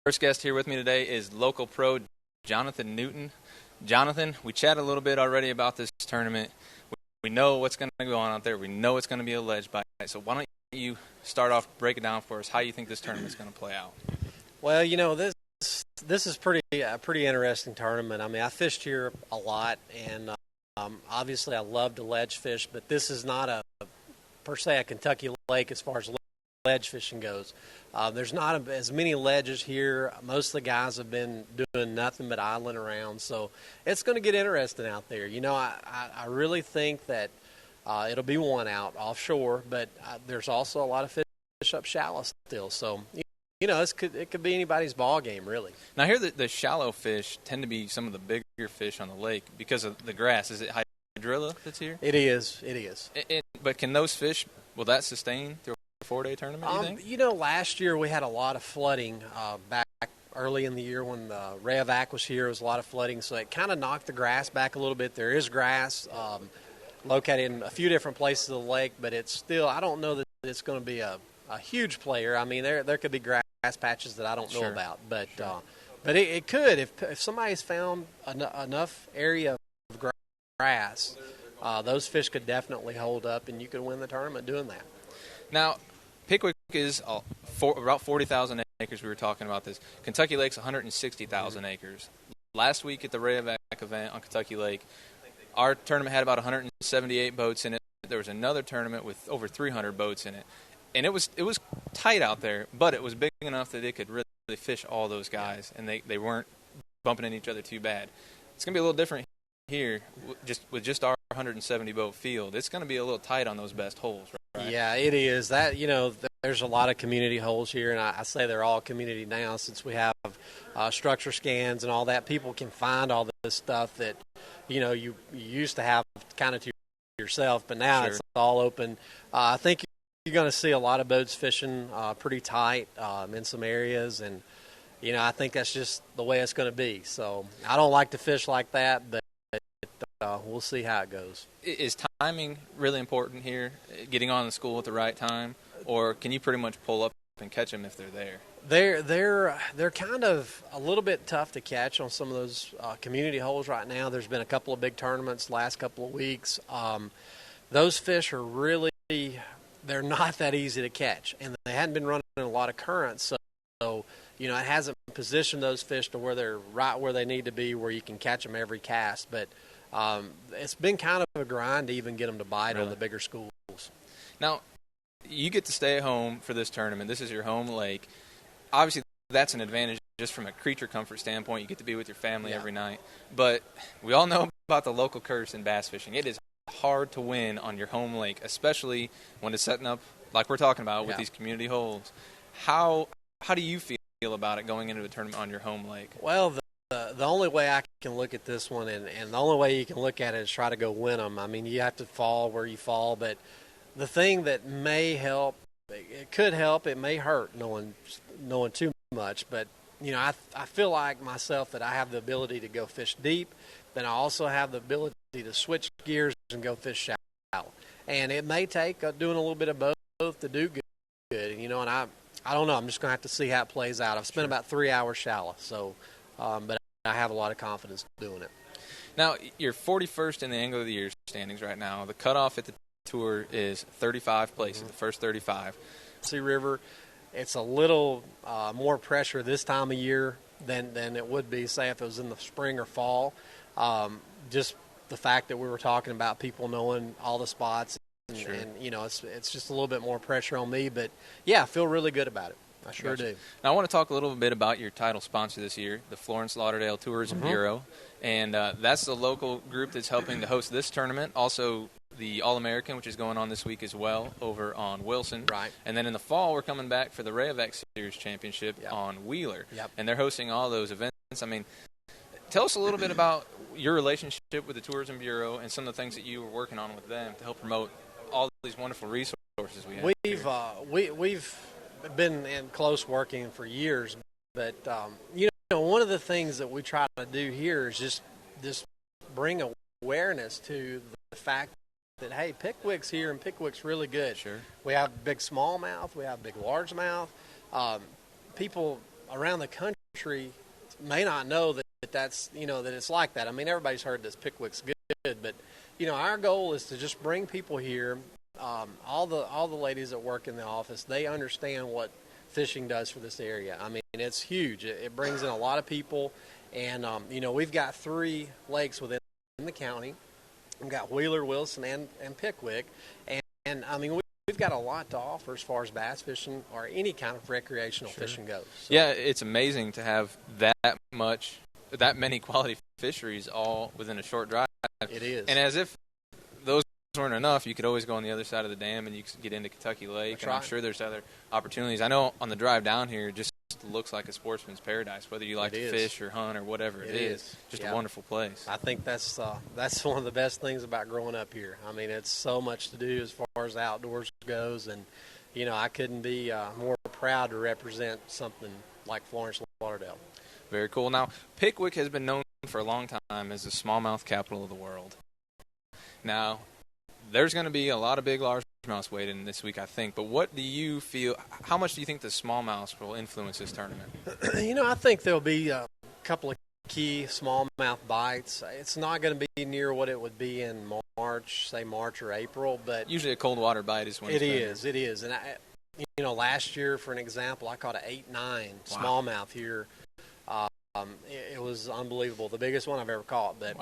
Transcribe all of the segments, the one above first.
First guest here with me today is local pro Jonathan Newton. Jonathan, we chatted a little bit already about this tournament. We know what's going to go on out there. We know it's going to be a ledge bite. So why don't you start off, break it down for us, how you think this tournament's going to play out? Well, this is a pretty interesting tournament. I mean, I fished here a lot, and obviously I love to ledge fish, but this is not per se a Kentucky lake as far as ledge fishing goes. There's not as many ledges here. Most of the guys have been doing nothing but idling around, so it's going to get interesting out there. I really think that it'll be one out offshore, but there's also a lot of fish up shallow still. So, it could be anybody's ball game, really. Now, I hear that the shallow fish tend to be some of the bigger fish on the lake because of the grass. Is it hydrilla that's here? It is. But can those fish, will that sustain through a 4-day tournament, you think? Last year we had a lot of flooding back early in the year when the Rayovac was here. It was a lot of flooding, so it kind of knocked the grass back a little bit. There is grass located in a few different places of the lake, but it's still, I don't know that it's going to be a huge player. I mean, there could be grass patches that I don't know about, but it could if somebody's found enough area of grass, those fish could definitely hold up, and you could win the tournament doing that. Now, Pickwick is about 40,000 acres. We were talking about this. Kentucky Lake's 160,000 acres. Last week at the Rayovac event on Kentucky Lake, our tournament had about 178 boats in it. There was another tournament with over 300 boats in it. And it was tight out there, but it was big enough that it could really fish all those guys, and they weren't bumping into each other too bad. It's going to be a little different here with just our 170 boat field. It's going to be a little tight on those best holes, right? Yeah, it is. There's a lot of community holes here, and I say they're all community now since we have structure scans and all that. People can find all this stuff that you used to have kind of to yourself, but now it's all open. I think you're going to see a lot of boats fishing pretty tight in some areas, and I think that's just the way it's going to be. So I don't like to fish like that, but we'll see how it goes. Is timing really important here, getting on the school at the right time, or can you pretty much pull up and catch them if they're there? They're kind of a little bit tough to catch on some of those community holes right now. There's been a couple of big tournaments the last couple of weeks. Those fish are really, they're not that easy to catch, and they hadn't been running a lot of currents, so it hasn't positioned those fish to where they're right where they need to be, where you can catch them every cast. But it's been kind of a grind to even get them to bite on the bigger schools. Now, you get to stay at home for this tournament. This is your home lake. Obviously, that's an advantage just from a creature comfort standpoint. You get to be with your family every night. But we all know about the local curse in bass fishing. It is hard to win on your home lake, especially when it's setting up like we're talking about with these community holes. How do you feel about it going into a tournament on your home lake? Well, the only way I can look at this one, and the only way you can look at it is try to go win them. I mean, you have to fall where you fall, but the thing that may help, it could help, it may hurt knowing too much, but I feel like myself that I have the ability to go fish deep, then I also have the ability to switch gears and go fish shallow. And it may take doing a little bit of both to do good. And I don't know. I'm just going to have to see how it plays out. I've spent about 3 hours shallow, so but I have a lot of confidence doing it. Now, you're 41st in the Angler of the Year standings right now. The cutoff at the tour is 35 places, the first 35. Sea River, it's a little more pressure this time of year than it would be, say, if it was in the spring or fall. Just the fact that we were talking about people knowing all the spots, and it's just a little bit more pressure on me. But, yeah, I feel really good about it. I sure do. Now, I want to talk a little bit about your title sponsor this year, the Florence Lauderdale Tourism Bureau. And that's the local group that's helping to host this tournament. Also, the All-American, which is going on this week as well, over on Wilson. Right. And then in the fall, we're coming back for the Rayovac Series Championship on Wheeler. Yep. And they're hosting all those events. I mean, tell us a little bit about your relationship with the Tourism Bureau and some of the things that you were working on with them to help promote all these wonderful resources we have. We've been in close working for years, but one of the things that we try to do here is just bring awareness to the fact that, hey, Pickwick's here and Pickwick's really good. Sure. We have big smallmouth, we have big largemouth. People around the country may not know that that's, that it's like that. I mean, everybody's heard this Pickwick's good, but, our goal is to just bring people here. All the ladies that work in the office, they understand what fishing does for this area. I mean, it's huge. It brings in a lot of people, and, we've got 3 lakes within the county. We've got Wheeler, Wilson, and Pickwick, and I mean, we've got a lot to offer as far as bass fishing or any kind of recreational fishing goes. So. Yeah, it's amazing to have that many quality fisheries all within a short drive. It is. And as if those weren't enough, you could always go on the other side of the dam and you could get into Kentucky Lake. That's and right. I'm sure there's other opportunities. I know on the drive down here, it just looks like a sportsman's paradise, whether you like to fish or hunt or whatever it is. Just a wonderful place. I think that's one of the best things about growing up here. I mean, it's so much to do as far as outdoors goes, and I couldn't be more proud to represent something like Florence Lauderdale. Very cool. Now, Pickwick has been known for a long time as the smallmouth capital of the world. Now, there's going to be a lot of big largemouths weighed in this week, I think. But what do you feel? How much do you think the smallmouths will influence this tournament? I think there'll be a couple of key smallmouth bites. It's not going to be near what it would be in March or April, but usually a cold water bite is when it is. And last year, for an example, I caught an 8-9 smallmouth here. It was unbelievable, the biggest one I've ever caught. But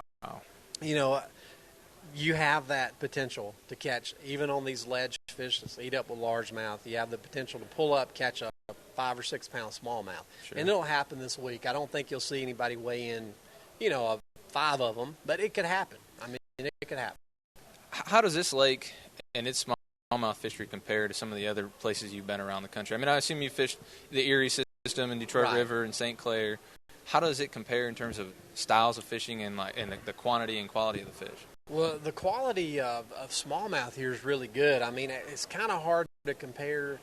you have that potential to catch, even on these ledge fish that eat up with largemouth. You have the potential to pull up, catch a 5 or 6 pound smallmouth. Sure. And it'll happen this week. I don't think you'll see anybody weigh in, 5 of them, but it could happen. I mean, it could happen. How does this lake and its smallmouth fishery compare to some of the other places you've been around the country? I mean, I assume you fished the Erie system and Detroit River and St. Clair. How does it compare in terms of styles of fishing and the quantity and quality of the fish? Well, the quality of smallmouth here is really good. I mean, it's kind of hard to compare.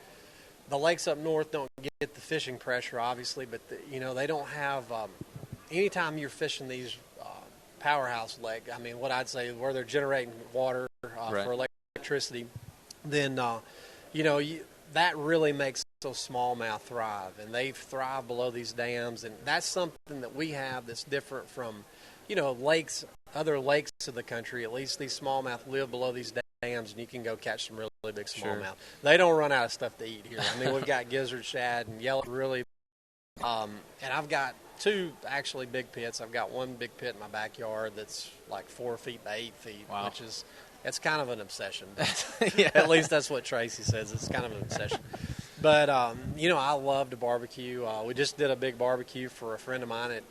The lakes up north don't get the fishing pressure, obviously, but they don't have. Anytime you're fishing these powerhouse lakes, I mean, what I'd say where they're generating water for electricity, then that really makes those smallmouth thrive, and they thrive below these dams, and that's something that we have that's different from. Lakes, other lakes of the country, at least these smallmouth live below these dams, and you can go catch some really big smallmouth. Sure. They don't run out of stuff to eat here. I mean, we've got gizzard shad and yellow, really. And I've got 2 actually big pits. I've got one big pit in my backyard that's like 4 feet by 8 feet, which is it's kind of an obsession. Yeah. At least that's what Tracy says. It's kind of an obsession. But I love to barbecue. We just did a big barbecue for a friend of mine at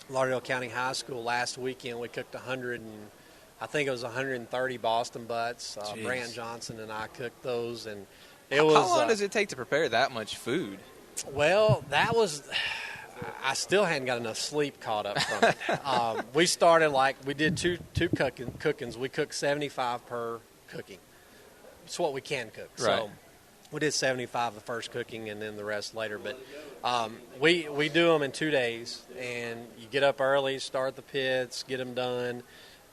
Lauderdale County High School last weekend. We cooked 130 Boston butts. Brant Johnson and I cooked those, and it was. How long does it take to prepare that much food? Well, I still hadn't got enough sleep caught up from it. We started we did two cookings. We cooked 75 per cooking. It's what we can cook. Right. So we did 75 the first cooking, and then the rest later. But we do them in 2 days, and you get up early, start the pits, get them done.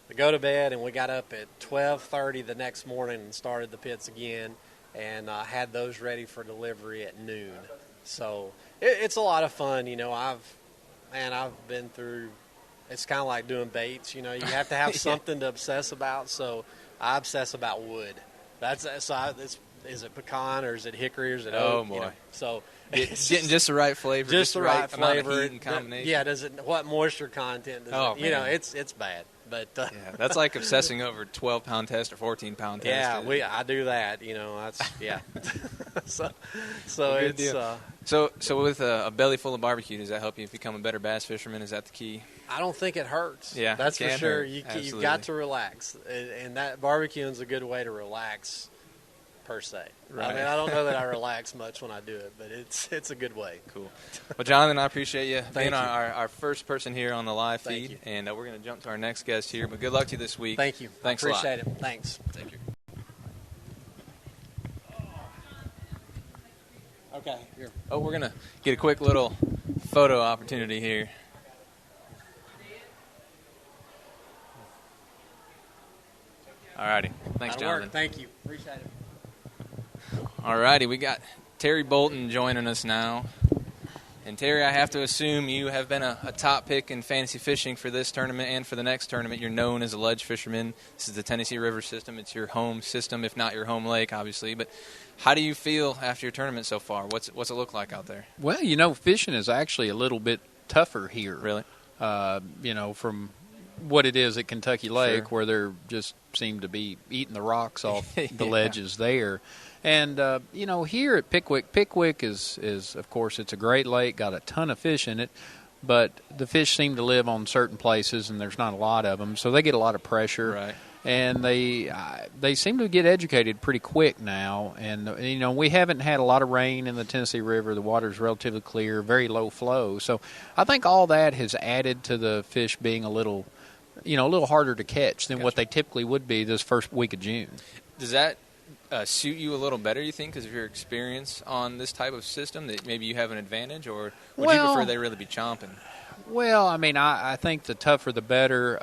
We go to bed, and we got up at 12:30 the next morning and started the pits again, and had those ready for delivery at noon. So it's a lot of fun. I've been through. It's kind of like doing baits. You have to have something to obsess about. So I obsess about wood. Is it pecan or is it hickory or is it oak? Oh boy! So getting just the right flavor, just the right flavor, amount of heat and combination. Yeah, what moisture content? Does it? It's bad, but that's like obsessing over 12-pound test or 14-pound test. Yeah, I do that. That's so well, it's deal. So with a belly full of barbecue, does that help you become a better bass fisherman? Is that the key? I don't think it hurts. Yeah, that's for sure. You've got to relax, and that barbecuing is a good way to relax. Per se. Right. I mean, I don't know that I relax much when I do it, but it's a good way. Cool. Well, Jonathan, I appreciate you being you. our first person here on the live Thank feed, you. and we're going to jump to our next guest here. But good luck to you this week. Thank you. Thanks appreciate a lot. it. Thanks. Thank you. Okay. Here. Oh, we're going to get a quick little photo opportunity here. All righty. Thanks, Jonathan. Thank you. Appreciate it. All righty, we got Terry Bolton joining us now. And Terry, I have to assume you have been a top pick in fantasy fishing for this tournament and for the next tournament. You're known as a ledge fisherman. This is the Tennessee River system. It's your home system, if not your home lake, obviously. But how do you feel after your tournament so far? What's it look like out there? Well, fishing is actually a little bit tougher here. Really? From what it is at Kentucky Lake, Sure. where they just seem to be eating the rocks off the Yeah. ledges there. And, here at Pickwick is, of course, it's a great lake, got a ton of fish in it, but the fish seem to live on certain places, and there's not a lot of them, so they get a lot of pressure. Right. And they seem to get educated pretty quick now. And, we haven't had a lot of rain in the Tennessee River. The water's relatively clear, very low flow. So I think all that has added to the fish being a little harder to catch than what they typically would be this first week of June. Does that suit you a little better, you think, because of your experience on this type of system, that maybe you have an advantage, or would you prefer they really be chomping? Well, I think the tougher the better.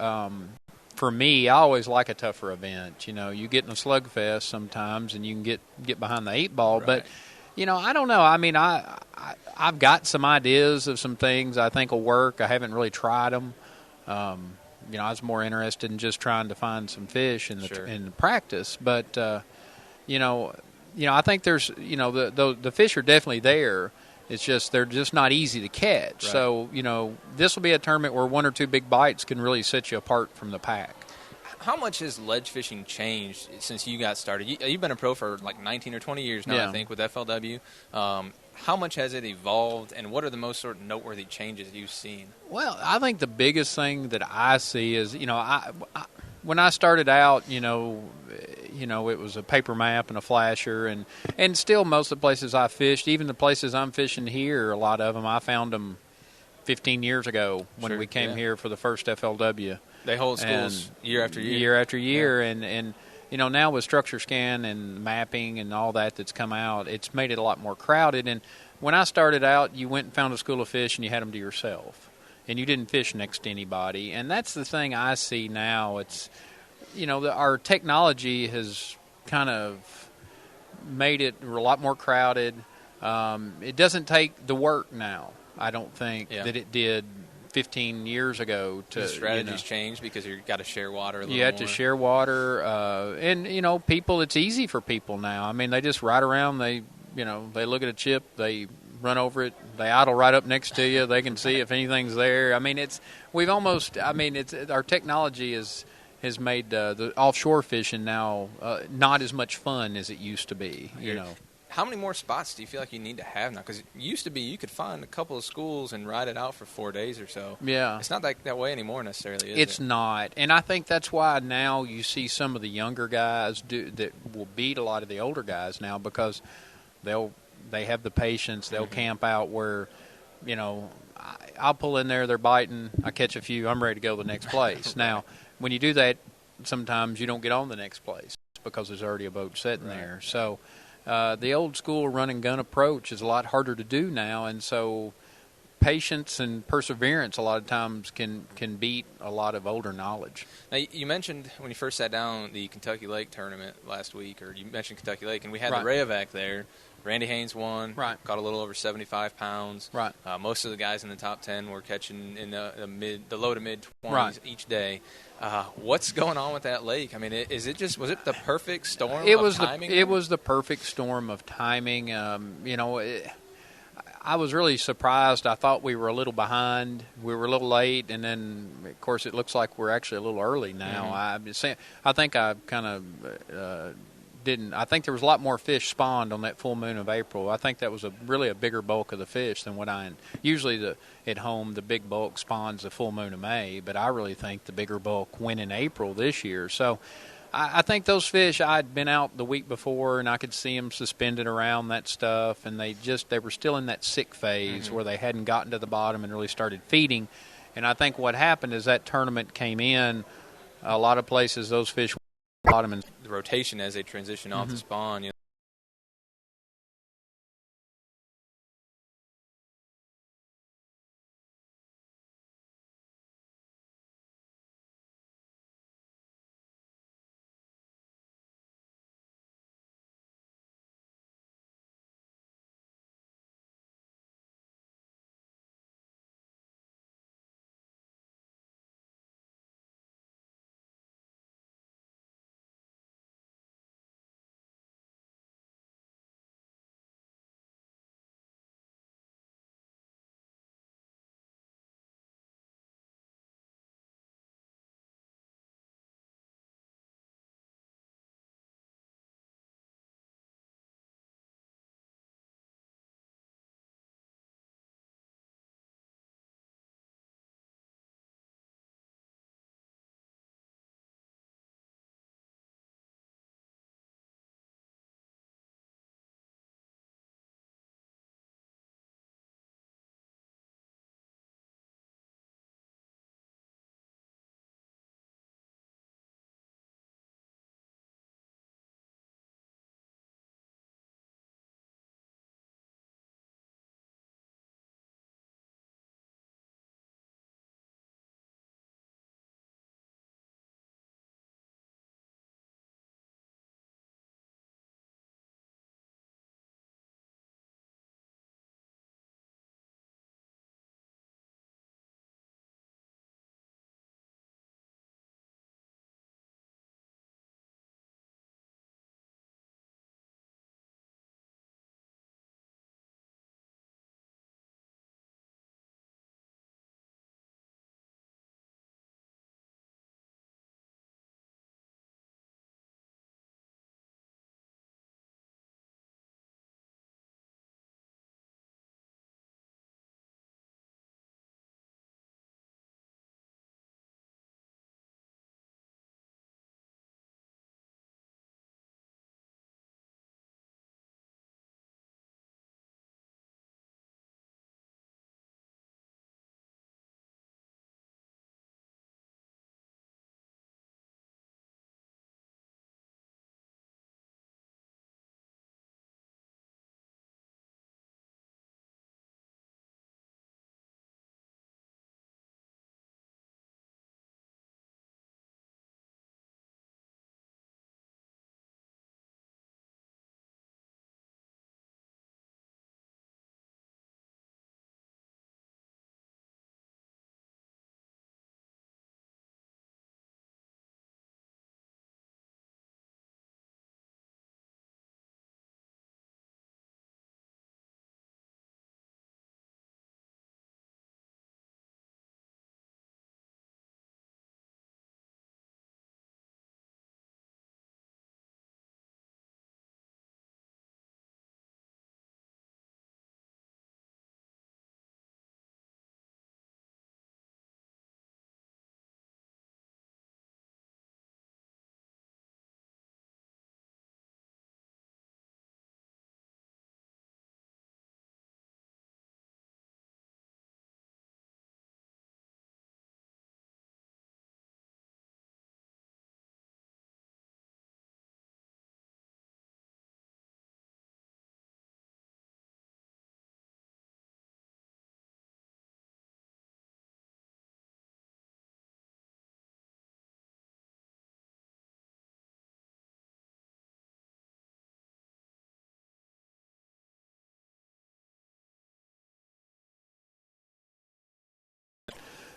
For me, I always like a tougher event. You get in a slugfest sometimes, and you can get behind the 8-ball. Right. But, I don't know. I've got some ideas of some things I think will work. I haven't really tried them. I was more interested in just trying to find some fish in the practice. But, I think there's, the fish are definitely there. It's just they're just not easy to catch. Right. So, this will be a tournament where one or two big bites can really set you apart from the pack. How much has ledge fishing changed since you got started? You've been a pro for like 19 or 20 years now, Yeah. I think, with FLW. How much has it evolved, and what are the most sort of noteworthy changes you've seen? Well, I think the biggest thing that I see is, when I started out, it was a paper map and a flasher, and still most of the places I fished, even the places I'm fishing here, a lot of them, I found them 15 years ago when we came here for the first FLW. They hold schools year after year. Year after year, and now with structure scan and mapping and all that's come out, it's made it a lot more crowded. And when I started out, you went and found a school of fish and you had them to yourself. And you didn't fish next to anybody. And that's the thing I see now. It's, our technology has kind of made it a lot more crowded. It doesn't take the work now, I don't think, that it did 15 years ago. The strategies changed because you've got to share water a little more. You have to share water. And, people, it's easy for people now. They just ride around. They look at a chip. They run over it. They idle right up next to you. They can see if anything's there. Our technology has made the offshore fishing now not as much fun as it used to be, How many more spots do you feel like you need to have now? Because it used to be you could find a couple of schools and ride it out for 4 days or so. Yeah. It's not that way anymore necessarily, is it? It's not. And I think that's why now you see some of the younger guys that will beat a lot of the older guys now, because they have the patience. They'll camp out where, I'll pull in there, they're biting, I catch a few, I'm ready to go to the next place. Now, when you do that, sometimes you don't get on the next place because there's already a boat sitting there. So the old school run and gun approach is a lot harder to do now, and so patience and perseverance a lot of times can beat a lot of older knowledge. Now, you mentioned when you first sat down the Kentucky Lake tournament last week, or you mentioned Kentucky Lake, and we had the Rayovac there. Randy Haynes won, caught a little over 75 pounds. Right. Most of the guys in the top 10 were catching in the low to mid 20s each day. What's going on with that lake? Was it the perfect storm of timing? It was the perfect storm of timing. I was really surprised. I thought we were a little behind. We were a little late, and then, of course, it looks like we're actually a little early now. I think I kind of didn't. I think there was a lot more fish spawned on that full moon of April. I think that was really a bigger bulk of the fish than what usually at home the big bulk spawns the full moon of May, but I really think the bigger bulk went in April this year. So I think those fish, I'd been out the week before and I could see them suspended around that stuff, and they were still in that sick phase where they hadn't gotten to the bottom and really started feeding. And I think what happened is that tournament came in, a lot of places those fish went to the bottom, and the rotation as they transition off the spawn,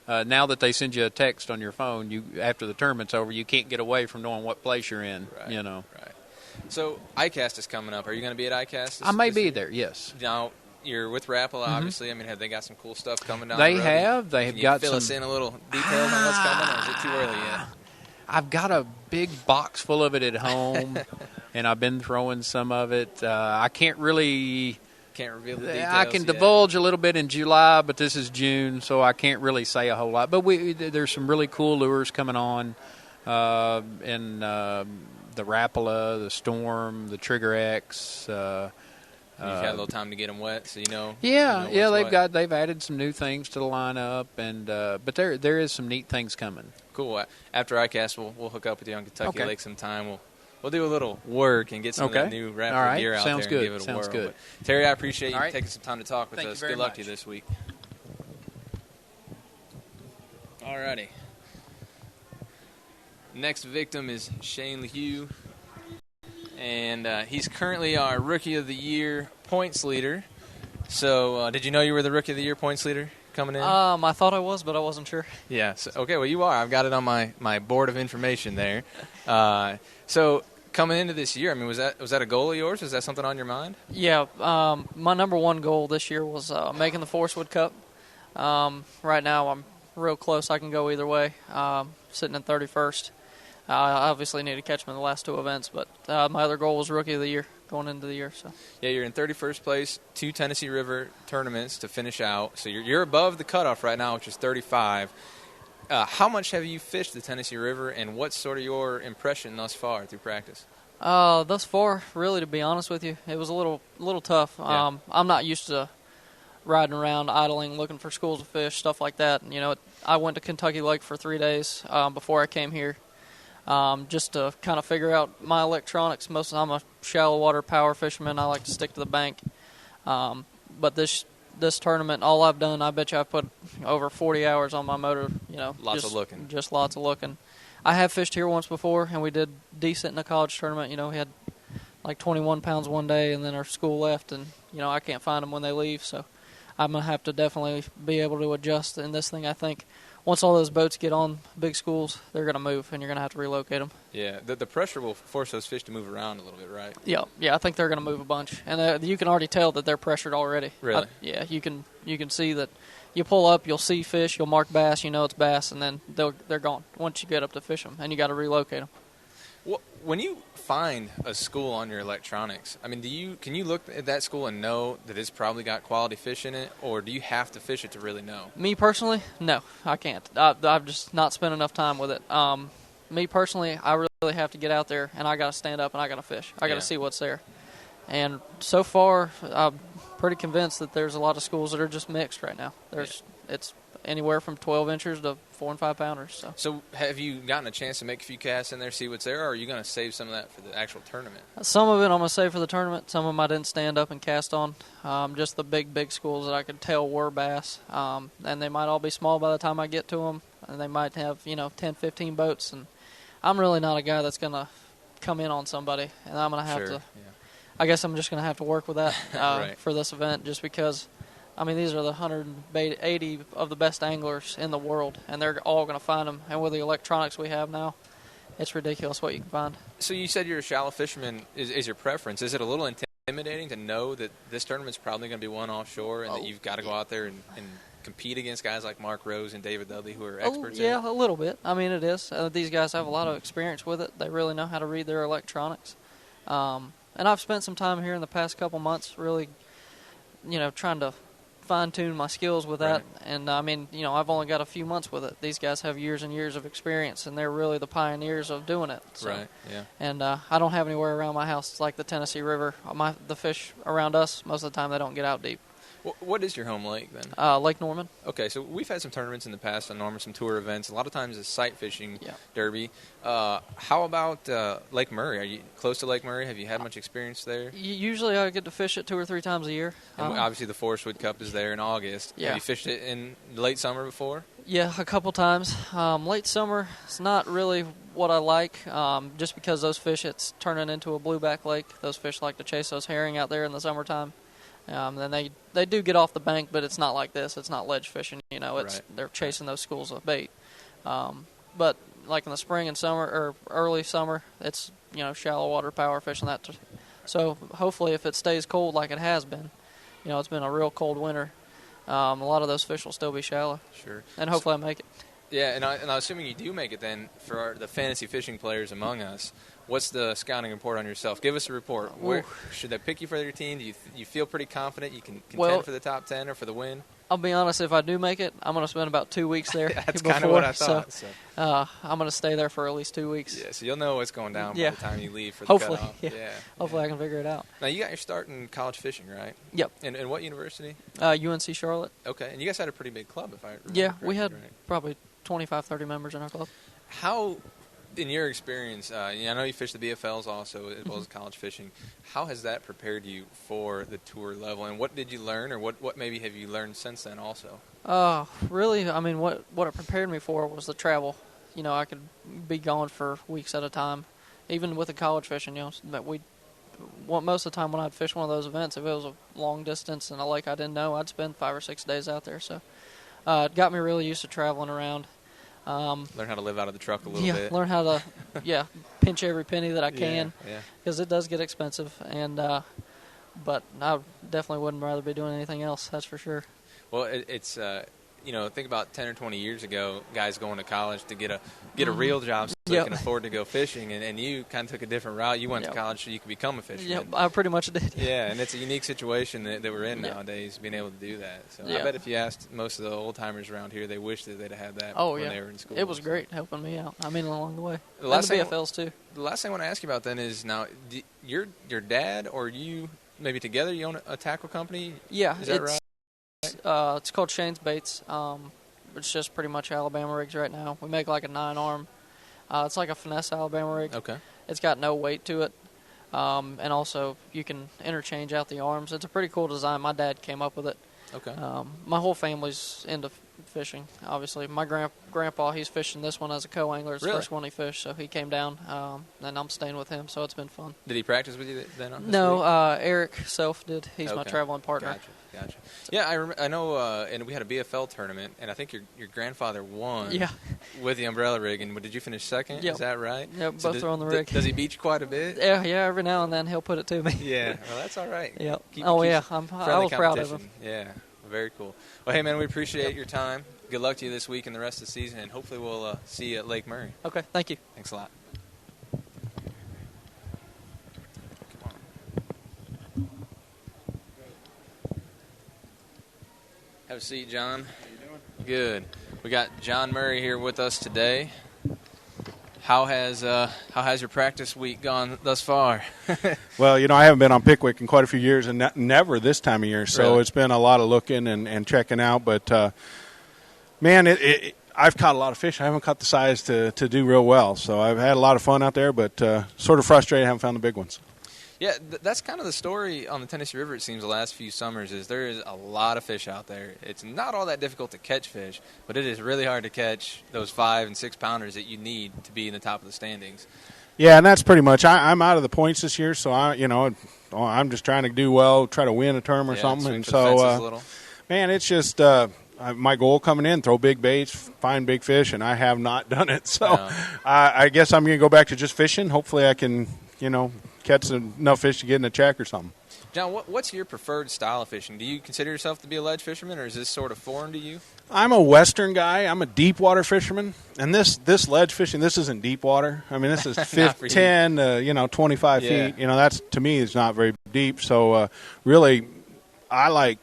now that they send you a text on your phone, you after the tournament's over, you can't get away from knowing what place you're in. Right. You know. Right. So ICAST is coming up. Are you going to be at ICAST? I may be there. Yes. Now you're with Rapala, obviously. I mean, have they got some cool stuff coming down? They the road? have. They have Can you got fill some. us in a little details on what's coming, or is it too early yet? I've got a big box full of it at home, and I've been throwing some of it. I can't really. Can't reveal the details. I can yet. divulge a little bit in July, but this is June, so I can't really say a whole lot. But there's some really cool lures coming on, in the Rapala, the Storm, the Trigger X. You've had a little time to get them wet, so you know. Yeah, you know they've added some new things to the lineup, and but there is some neat things coming. Cool. After ICAST, we'll hook up with you on Kentucky Okay. Lake sometime. We'll do a little work and get some of that new All Rapala right. gear out Sounds there good. and give it a Sounds whirl. good. But, Terry, I appreciate you All right. taking some time to talk with Thank you us. very Good luck to much. you this week. All righty. Next victim is Shane LeHue, and he's currently our Rookie of the Year points leader. So, did you know you were the Rookie of the Year points leader coming in? I thought I was, but I wasn't sure. Yeah. So, okay. Well, you are. I've got it on my board of information there. So coming into this year, I mean, was that a goal of yours? Was that something on your mind? Yeah, my number one goal this year was making the Forest Wood Cup. Right now, I'm real close. I can go either way. Sitting in 31st. I obviously need to catch them in the last two events, but my other goal was Rookie of the Year going into the year. So Yeah, you're in 31st place, 2 Tennessee River tournaments to finish out. So you're above the cutoff right now, which is 35. How much have you fished the Tennessee River, and what's sort of your impression thus far through practice? thus far, really, to be honest with you, it was a little tough. Yeah. I'm not used to riding around, idling, looking for schools of fish, stuff like that. You know, I went to Kentucky Lake for 3 days before I came here. Just to kind of figure out my electronics. I'm a shallow water power fisherman. I like to stick to the bank. But this tournament, all I've done, I bet you I've put over 40 hours on my motor. You know, Lots of looking. Just lots of looking. I have fished here once before, and we did decent in a college tournament. You know, we had like 21 pounds one day, and then our school left, and you know I can't find them when they leave. So I'm gonna have to definitely be able to adjust in this thing. I think once all those boats get on big schools, they're going to move, and you're going to have to relocate them. Yeah, the pressure will force those fish to move around a little bit, right? Yeah, I think they're going to move a bunch, and you can already tell that they're pressured already. Really? Yeah, you can see that. You pull up, you'll see fish, you'll mark bass, you know it's bass, and then they're gone once you get up to fish them, and you got to relocate them. Well, when you find a school on your electronics, I mean, can you look at that school and know that it's probably got quality fish in it, or do you have to fish it to really know? Me personally, no, I can't. I've just not spent enough time with it. Me personally, I really have to get out there, and I got to stand up and I got to fish. I got to see what's there. And so far, I'm pretty convinced that there's a lot of schools that are just mixed right now. It's anywhere from 12 inchers to 4 and 5 pounders. So have you gotten a chance to make a few casts in there, see what's there, or are you going to save some of that for the actual tournament? some of it I'm going to save for the tournament. Some of them I didn't stand up and cast on. Just the big schools that I could tell were bass. And they might all be small by the time I get to them. And they might have, 10, 15 boats. And I'm really not a guy that's going to come in on somebody. And I'm going to have to. Yeah. I guess I'm just going to have to work with that right. for this event just because, these are the 180 of the best anglers in the world, and they're all going to find them. And with the electronics we have now, it's ridiculous what you can find. So you said you're a shallow fisherman is your preference. Is it a little intimidating to know that this tournament's probably going to be won offshore and that you've got to go out there and compete against guys like Mark Rose and David Dudley who are experts in it? Yeah, a little bit. It is. These guys have a lot of experience with it. They really know how to read their electronics. And I've spent some time here in the past couple months really, trying to fine-tune my skills with that. Right. And, I've only got a few months with it. These guys have years and years of experience, and they're really the pioneers of doing it. So. Right, yeah. And I don't have anywhere around my house like the Tennessee River. The fish around us, most of the time, they don't get out deep. What is your home lake then? Lake Norman. Okay, so we've had some tournaments in the past on Norman, some tour events. A lot of times it's sight fishing derby. How about Lake Murray? Are you close to Lake Murray? Have you had much experience there? Usually I get to fish it 2 or 3 times a year. And obviously the Forest Wood Cup is there in August. Yeah. Have you fished it in late summer before? Yeah, a couple times. Late summer, it's not really what I like, just because those fish, it's turning into a blueback lake. Those fish like to chase those herring out there in the summertime. Then they do get off the bank, but it's not like this. It's not ledge fishing. They're chasing those schools of bait. But like in the spring and summer or early summer, it's shallow water power fishing that. So hopefully, if it stays cold like it has been, it's been a real cold winter. A lot of those fish will still be shallow. Sure. And hopefully I make it. Yeah, and I'm assuming you do make it then for the fantasy fishing players among us. What's the scouting report on yourself? Give us a report. Where should they pick you for their team? Do you feel pretty confident you can contend for the top 10 or for the win? I'll be honest, if I do make it, I'm going to spend about 2 weeks there. That's kind of what I thought. So. I'm going to stay there for at least 2 weeks. Yeah, so you'll know what's going down by the time you leave for the Hopefully, cutoff. yeah. Hopefully I can figure it out. Now, you got your start in college fishing, right? Yep. In what university? UNC Charlotte. Okay, and you guys had a pretty big club, if I remember correctly, we had right? probably 25, 30 members in our club. How, in your experience, I know you fished the BFLs also, as well as college fishing. How has that prepared you for the tour level, and what did you learn, or what maybe have you learned since then also? Really, I mean, what it prepared me for was the travel. I could be gone for weeks at a time, even with the college fishing. That most of the time when I'd fish one of those events, if it was a long distance in a lake I didn't know, I'd spend 5 or 6 days out there. So it got me really used to traveling around. Learn how to live out of the truck a little bit. Learn how to pinch every penny that I can, because it does get expensive. And but I definitely wouldn't rather be doing anything else. That's for sure. Well, it's think about 10 or 20 years ago, guys going to college to get a real job so they can afford to go fishing, and you kind of took a different route. You went to college so you could become a fisherman. Yep, I pretty much did. Yeah, and it's a unique situation that we're in nowadays, being able to do that. So I bet if you asked most of the old-timers around here, they wish that they'd had that when they were in school. It was great helping me out. I mean, along the way. The last and the BFLs, too. The last thing I want to ask you about then is, now, your dad or you, maybe together, you own a tackle company? Yeah. Is that right? It's called Shane's Baits. It's just pretty much Alabama rigs right now. We make like a 9-arm. It's like a finesse Alabama rig. Okay. It's got no weight to it. And also you can interchange out the arms. It's a pretty cool design. My dad came up with it. Okay. My whole family's into fishing, obviously. My grandpa, he's fishing this one as a co-angler. It's the first one he fished, so he came down, and I'm staying with him, so it's been fun. Did he practice with you then? No, Eric Self did. He's my traveling partner. Gotcha. Yeah, I know, and we had a BFL tournament, and I think your grandfather won with the umbrella rig, and did you finish second? Yep. Is that right? Yeah, both are on the rig. Does he beat you quite a bit? Yeah, every now and then he'll put it to me. Yeah, well, that's all right. Yep. I was proud of him. Yeah, very cool. Well, hey, man, we appreciate your time. Good luck to you this week and the rest of the season, and hopefully we'll see you at Lake Murray. Okay, thank you. Thanks a lot. Have a seat, John. How you doing? Good. We got John Murray here with us today. How has your practice week gone thus far? Well, I haven't been on Pickwick in quite a few years, and never this time of year. So Really? It's been a lot of looking and checking out. But man, I've caught a lot of fish. I haven't caught the size to do real well. So I've had a lot of fun out there, but sort of frustrated I haven't found the big ones. Yeah, that's kind of the story on the Tennessee River, it seems, the last few summers, is there is a lot of fish out there. It's not all that difficult to catch fish, but it is really hard to catch those 5- and 6-pounders that you need to be in the top of the standings. Yeah, and that's pretty much. I'm out of the points this year, so I'm just trying to do well, try to win a term or something. And so, man, it's just my goal coming in: throw big baits, find big fish, and I have not done it. So, I guess I'm going to go back to just fishing. Hopefully, I can, catch enough fish to get in a check or something. John, what's your preferred style of fishing? Do you consider yourself to be a ledge fisherman, or is this sort of foreign to you? I'm a western guy. I'm a deep water fisherman, and this ledge fishing, this isn't deep water. I mean, this is 10 to 25 feet. That's, to me, is not very deep. So really, I like.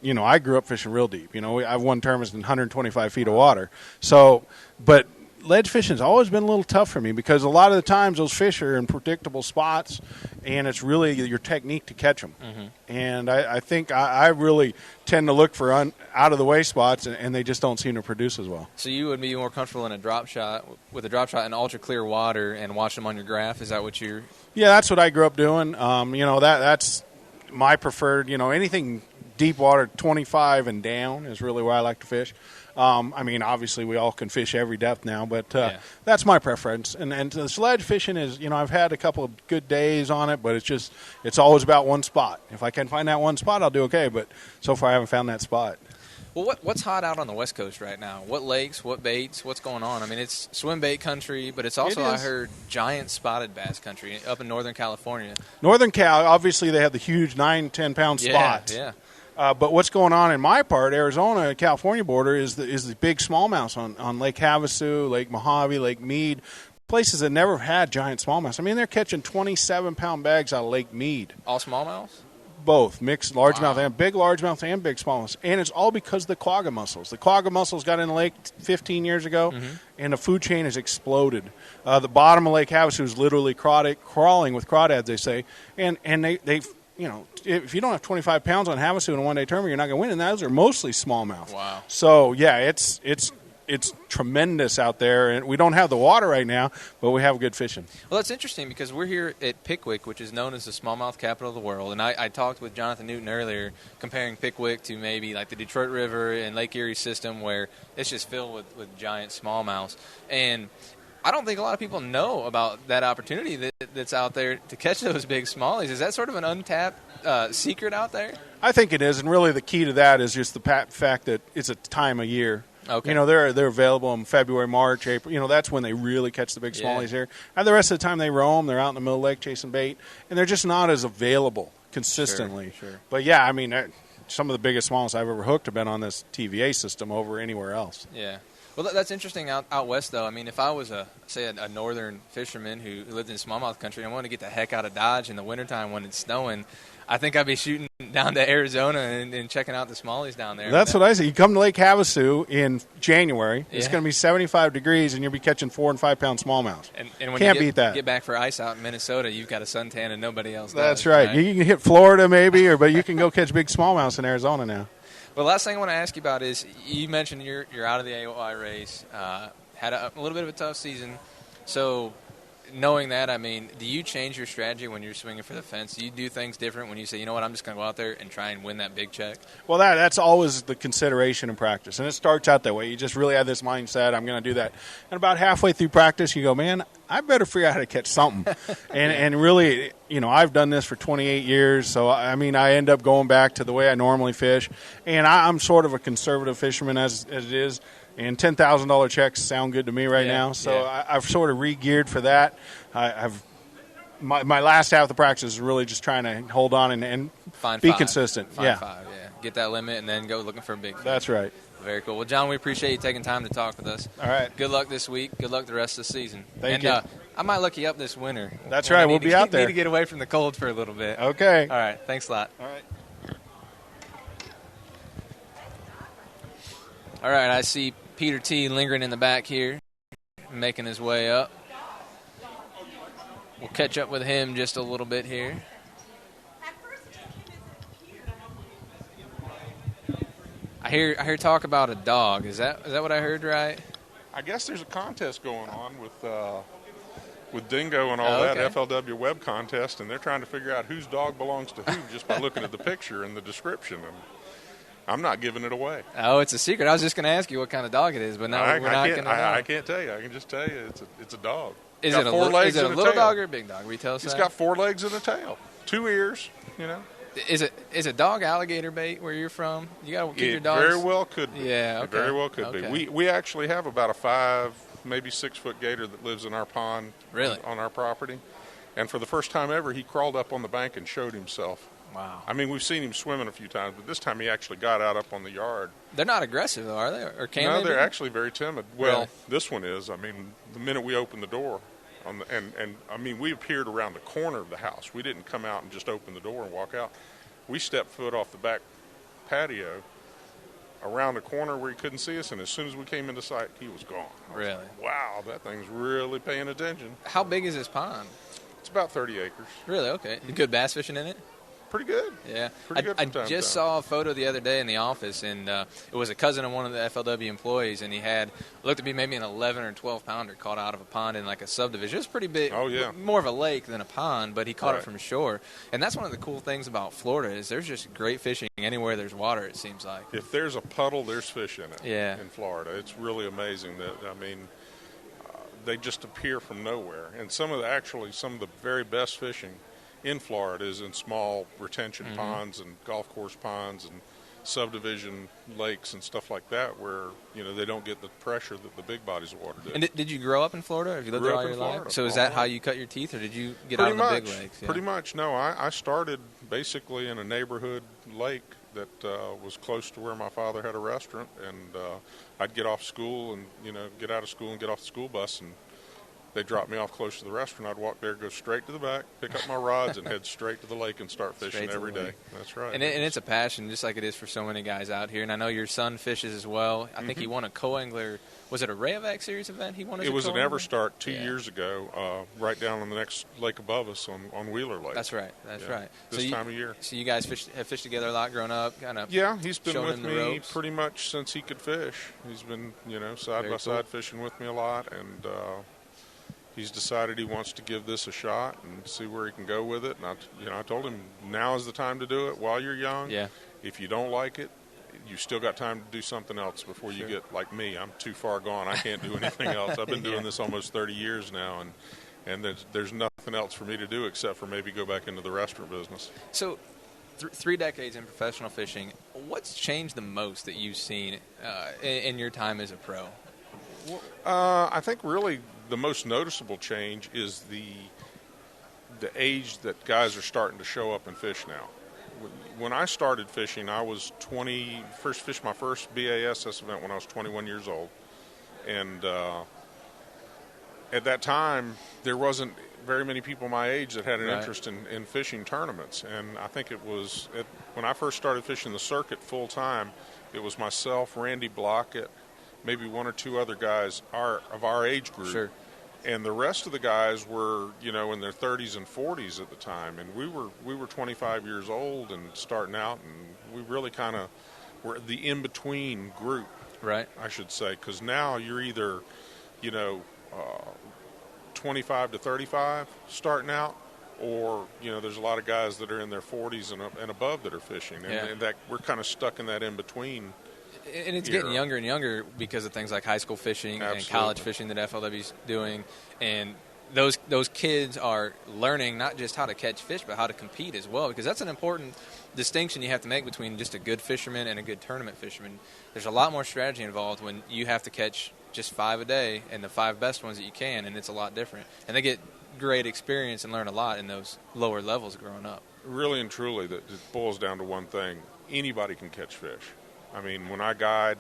I grew up fishing real deep. I've won tournaments in 125 feet of water. So, but ledge fishing's always been a little tough for me because a lot of the times those fish are in predictable spots, and it's really your technique to catch them. Mm-hmm. And I think I really tend to look for out-of-the-way spots, and they just don't seem to produce as well. So you would be more comfortable in a drop shot in ultra-clear water and watch them on your graph? Is that what you're... Yeah, that's what I grew up doing. That's my preferred, anything deep water, 25 and down is really where I like to fish. I mean, obviously, we all can fish every depth now, but that's my preference. And the sledge fishing is, I've had a couple of good days on it, but it's always about one spot. If I can find that one spot, I'll do okay. But so far, I haven't found that spot. Well, what's hot out on the West Coast right now? What lakes, what baits, what's going on? I mean, it's swim bait country, but it's also, I heard, giant spotted bass country up in Northern California. Northern Cal, obviously, they have the huge 9, 10-pound spots. Yeah. But what's going on in my part, Arizona, California border, is the big smallmouth on Lake Havasu, Lake Mojave, Lake Mead, places that never had giant smallmouth. I mean, they're catching 27-pound bags out of Lake Mead. All smallmouths? Both, mixed largemouth and big largemouth and big smallmouth. And it's all because of the quagga mussels. The quagga mussels got in the lake 15 years ago, and the food chain has exploded. The bottom of Lake Havasu is literally crawling with crawdads, they say. And they if you don't have 25 pounds on Havasu in a one-day tournament, you're not going to win. And those are mostly smallmouth. Wow. So, yeah, it's tremendous out there, and we don't have the water right now, but we have good fishing. Well, that's interesting because we're here at Pickwick, which is known as the smallmouth capital of the world, and I talked with Jonathan Newton earlier comparing Pickwick to maybe like the Detroit River and Lake Erie system where it's just filled with giant smallmouths. And I don't think a lot of people know about that opportunity that's out there to catch those big smallies. Is that sort of an untapped secret out there? I think it is, and really the key to that is just the fact that it's a time of year. Okay. They're available in February, March, April. That's when they really catch the big smallies here. And the rest of the time they roam. They're out in the middle of the lake chasing bait, and they're just not as available consistently. Sure. But, yeah, I mean, some of the biggest smallies I've ever hooked have been on this TVA system over anywhere else. Yeah. Well, that's interesting out west, though. I mean, if I was, a northern fisherman who lived in smallmouth country and I wanted to get the heck out of Dodge in the wintertime when it's snowing, I think I'd be shooting down to Arizona and checking out the smallies down there. That's what I say. You come to Lake Havasu in January, it's going to be 75 degrees, and you'll be catching 4 and 5 pound smallmouth. And when Can't you beat that. Get back for ice out in Minnesota, you've got a suntan and nobody else does. That's right. You can hit Florida maybe, but you can go catch big smallmouths in Arizona now. Well, last thing I want to ask you about is you mentioned you're out of the AOI race, had a little bit of a tough season. So knowing that, I mean, do you change your strategy when you're swinging for the fence? Do you do things different when you say, you know what, I'm just going to go out there and try and win that big check? Well, that's always the consideration in practice, and it starts out that way. You just really have this mindset, I'm going to do that. And about halfway through practice, you go, man, I better figure out how to catch something. and really, I've done this for 28 years, so, I mean, I end up going back to the way I normally fish. And I'm sort of a conservative fisherman as it is. And $10,000 checks sound good to me right now, so I've sort of re-geared for that. My last half of the practice is really just trying to hold on and be consistent. Find five, get that limit and then go looking for a big fish. That's right. Very cool. Well, John, we appreciate you taking time to talk with us. All right. Good luck this week. Good luck the rest of the season. Thank you. I might look you up this winter. That's right. We'll be out there. Need to get away from the cold for a little bit. Okay. All right. Thanks a lot. All right. All right. I see Peter T. lingering in the back here, making his way up. We'll catch up with him just a little bit here. I hear talk about a dog. Is that what I heard right? I guess there's a contest going on with Dingo and all that, FLW web contest, and they're trying to figure out whose dog belongs to who just by looking at the picture and the description. And I'm not giving it away. Oh, it's a secret. I was just going to ask you what kind of dog it is, but now we're not going to know. I can't tell you. I can just tell you it's a dog. Is it a little dog or a big dog? Retail size? It's got 4 legs and a tail, 2 ears, Is a dog alligator bait where you're from? You got to keep your dogs. It very well could be. Yeah, okay. It very well could be. We actually have about a 5, maybe 6 foot gator that lives in our pond. Really? On our property. And for the first time ever, he crawled up on the bank and showed himself. Wow. I mean, we've seen him swimming a few times, but this time he actually got out up on the yard. They're not aggressive, though, are they? Or can they? No, they're actually very timid. Well, really? This one is. I mean, the minute we opened the door, and I mean, we appeared around the corner of the house. We didn't come out and just open the door and walk out. We stepped foot off the back patio around the corner where he couldn't see us, and as soon as we came into sight, he was gone. Really? Wow, that thing's really paying attention. How big is this pond? It's about 30 acres. Really? Okay. Good bass fishing in it? Pretty good. Yeah. Pretty good I from time to just time. saw a photo the other day in the office, and it was a cousin of one of the FLW employees, and he had looked to be maybe an 11 or 12 pounder caught out of a pond in like a subdivision. It was pretty big. Oh, yeah. More of a lake than a pond, but he caught it Right. from shore. And that's one of the cool things about Florida is there's just great fishing anywhere there's water, it seems like. If there's a puddle, there's fish in it. Yeah. In Florida, it's really amazing that they just appear from nowhere. And some of the very best fishing in Florida is in small retention ponds and golf course ponds and subdivision lakes and stuff like that, where they don't get the pressure that the big bodies of water do. And did you grow up in Florida? Have you lived Grew there up all in your life? Florida. So is that how you cut your teeth, or did you get Pretty out of the much, big lakes? Yeah. Pretty much. No, I started basically in a neighborhood lake that was close to where my father had a restaurant, and I'd get off school and get out of school and get off the school bus, and they dropped me off close to the restaurant. I'd walk there, go straight to the back, pick up my rods, and head straight to the lake and start fishing every day. That's right. And it's a passion, just like it is for so many guys out here. And I know your son fishes as well. I think he won a co-angler. Was it a Rayovac Series event he won as a It was an co-angler? Everstart 2 years ago, right down on the next lake above us on Wheeler Lake. That's right. That's right. This time of year. So you guys have fished together a lot growing up, kind of. Yeah, he's been showing with him the me ropes. pretty much since he could fish. He's been, side Very by side cool. fishing with me a lot, and he's decided he wants to give this a shot and see where he can go with it. And I told him now is the time to do it while you're young. Yeah. If you don't like it, you still got time to do something else before you get like me. I'm too far gone. I can't do anything else. I've been doing this almost 30 years now, and there's nothing else for me to do except for maybe go back into the restaurant business. So 3 decades in professional fishing, what's changed the most that you've seen in your time as a pro? I think really the most noticeable change is the age that guys are starting to show up and fish now. When I started fishing, I was 20. First fished my first BASS event when I was 21 years old, and at that time there wasn't very many people my age that had an interest in fishing tournaments. And I think it was when I first started fishing the circuit full time, it was myself, Randy Blockett, maybe one or two other guys of our age group. Sure. And the rest of the guys were, in their 30s and 40s at the time, and we were 25 years old and starting out, and we really kind of were the in-between group, right? I should say, because now you're either, 25 to 35 starting out, or there's a lot of guys that are in their 40s and above that are fishing, and that we're kind of stuck in that in-between. And it's getting younger and younger because of things like high school fishing and college fishing that FLW's doing. And those kids are learning not just how to catch fish, but how to compete as well, because that's an important distinction you have to make between just a good fisherman and a good tournament fisherman. There's a lot more strategy involved when you have to catch just 5 a day and the 5 best ones that you can, and it's a lot different. And they get great experience and learn a lot in those lower levels growing up. Really and truly, it boils down to one thing. Anybody can catch fish. I mean, when I guide,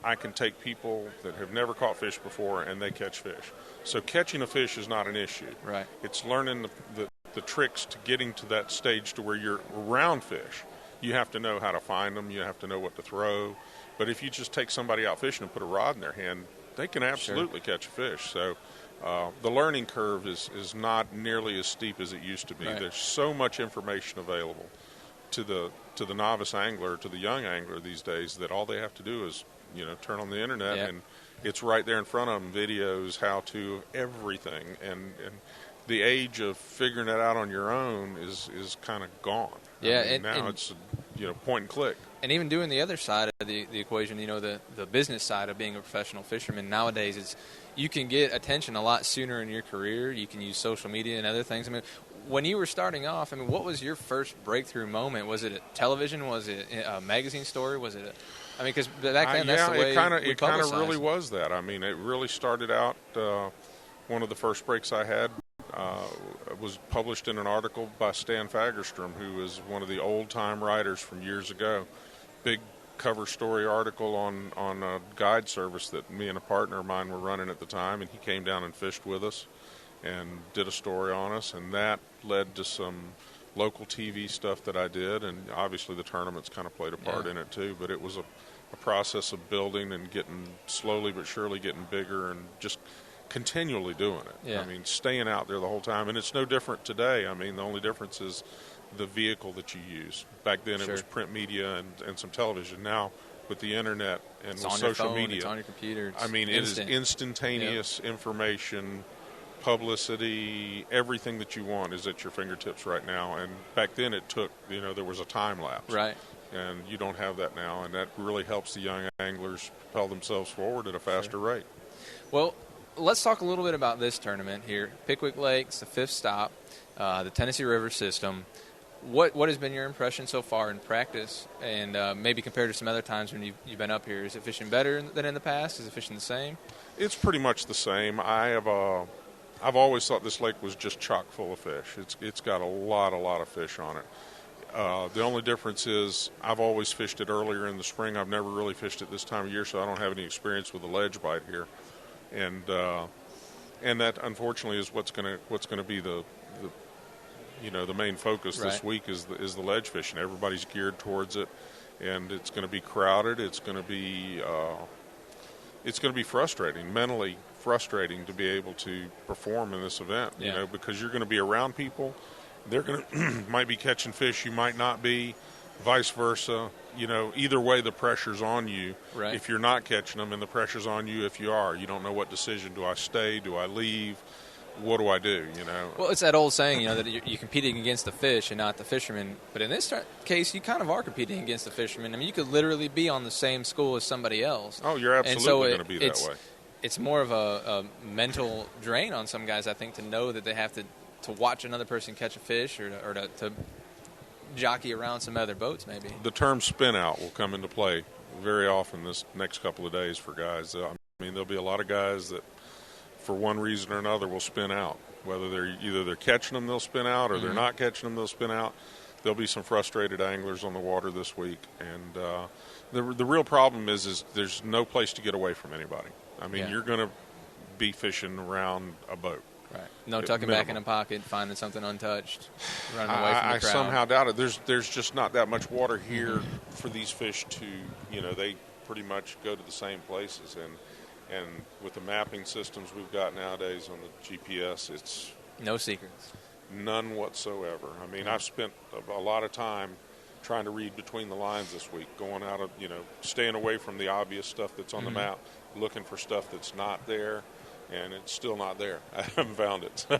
I can take people that have never caught fish before and they catch fish. So catching a fish is not an issue. Right. It's learning the tricks to getting to that stage to where you're around fish. You have to know how to find them. You have to know what to throw. But if you just take somebody out fishing and put a rod in their hand, they can absolutely catch a fish. So the learning curve is not nearly as steep as it used to be. Right. There's so much information available to the novice angler, to the young angler these days, that all they have to do is turn on the internet and it's right there in front of them, videos, how to, everything, and the age of figuring it out on your own is kind of gone. Yeah, I mean, now it's point and click. And even doing the other side of the equation, the business side of being a professional fisherman nowadays, you can get attention a lot sooner in your career. You can use social media and other things. I mean, when you were starting off, what was your first breakthrough moment? Was it a television? Was it a magazine story? Was it because back then that's the way it kind of really was that. I mean, it really started out, one of the first breaks I had was published in an article by Stan Fagerstrom, who is one of the old-time writers from years ago. Big cover story article on a guide service that me and a partner of mine were running at the time, and he came down and fished with us and did a story on us, and that led to some local TV stuff that I did, and obviously the tournaments kind of played a part in it too, but it was a process of building and getting, slowly but surely getting bigger and just continually doing it. Yeah. I mean, staying out there the whole time, and it's no different today. I mean, the only difference is the vehicle that you use. Back then, it was print media and some television. Now, with the internet and with social media, it's on your computer. I mean, instant. It is instantaneous information, publicity, everything that you want is at your fingertips right now. And back then, it took, there was a time lapse. Right. And you don't have that now, and that really helps the young anglers propel themselves forward at a faster rate. Well, let's talk a little bit about this tournament here. Pickwick Lake, it's the 5th stop, the Tennessee River system. What has been your impression so far in practice, and maybe compared to some other times when you've been up here? Is it fishing better than in the past? Is it fishing the same? It's pretty much the same. I've always thought this lake was just chock full of fish. It's got a lot of fish on it. The only difference is I've always fished it earlier in the spring. I've never really fished it this time of year, so I don't have any experience with the ledge bite here, and that unfortunately is what's going to be the main focus this week is the ledge fishing. Everybody's geared towards it, and it's going to be crowded. It's going to be frustrating, mentally frustrating to be able to perform in this event. Because you're going to be around people. They're going to might be catching fish, you might not be, vice versa. Either way, the pressure's on you if you're not catching them, and the pressure's on you if you are. You don't know what decision. Do I stay? Do I leave? What do I do? Well, it's that old saying, that you're competing against the fish and not the fishermen. But in this case, you kind of are competing against the fishermen. I mean, you could literally be on the same school as somebody else. Oh, you're absolutely going to be that way. It's more of a mental drain on some guys, I think, to know that they have to watch another person catch a fish or to jockey around some other boats, maybe. The term spin out will come into play very often this next couple of days for guys. I mean, there'll be a lot of guys that, for one reason or another, will spin out. Whether they're catching them, they'll spin out, or they're not catching them, they'll spin out. There'll be some frustrated anglers on the water this week, and the real problem is there's no place to get away from anybody. I mean, you're going to be fishing around a boat. Right. No tucking back in a pocket, finding something untouched, running away from the crowd. I somehow doubt it. There's just not that much water here for these fish to, they pretty much go to the same places. And with the mapping systems we've got nowadays on the GPS, it's no secrets. None whatsoever. I mean, I've spent a lot of time trying to read between the lines this week, going out of, staying away from the obvious stuff that's on the map, looking for stuff that's not there. And it's still not there. I haven't found it. So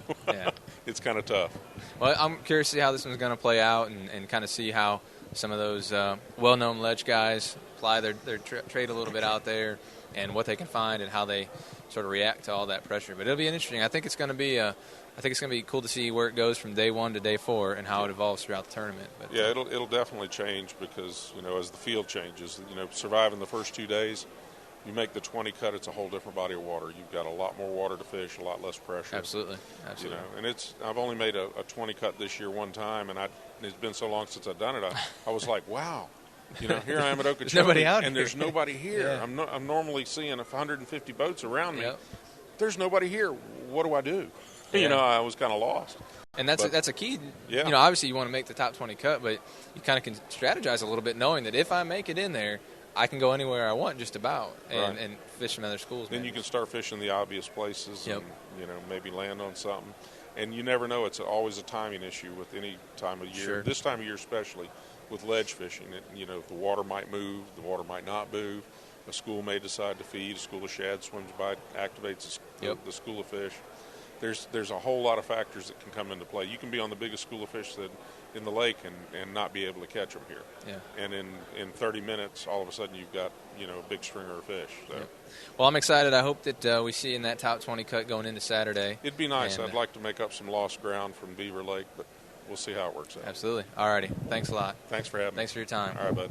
it's kind of tough. Well, I'm curious to see how this one's going to play out and kind of see how some of those well-known ledge guys apply their trade a little bit out there and what they can find and how they sort of react to all that pressure. But it'll be interesting. I think it's going to be cool to see where it goes from day 1 to day 4 and how it evolves throughout the tournament. But, it'll definitely change because, as the field changes, surviving the first 2 days, you make the 20 cut, it's a whole different body of water. You've got a lot more water to fish, a lot less pressure. Absolutely. And I've only made a 20 cut this year one time, and it's been so long since I've done it. I was like, wow, here I am at Okeechobee, and there's nobody here. Yeah. I'm normally seeing 150 boats around me. Yep. There's nobody here. What do I do? Yeah. I was kind of lost. And that's a key. Yeah. Obviously you want to make the top 20 cut, but you kind of can strategize a little bit knowing that if I make it in there, I can go anywhere I want just about and fish from other schools. Then you can start fishing the obvious places and, maybe land on something. And you never know. It's always a timing issue with any time of year. Sure. This time of year especially with ledge fishing. The water might move, the water might not move. A school may decide to feed. A school of shad swims by, activates the school of fish. There's a whole lot of factors that can come into play. You can be on the biggest school of fish in the lake and not be able to catch them here. Yeah. And in 30 minutes, all of a sudden you've got a big stringer of fish. So. Yeah. Well, I'm excited. I hope that we see in that top 20 cut going into Saturday. It'd be nice. I'd like to make up some lost ground from Beaver Lake, but we'll see how it works out. Absolutely. All righty. Thanks a lot. Thanks for having me. Thanks for your time. All right, bud.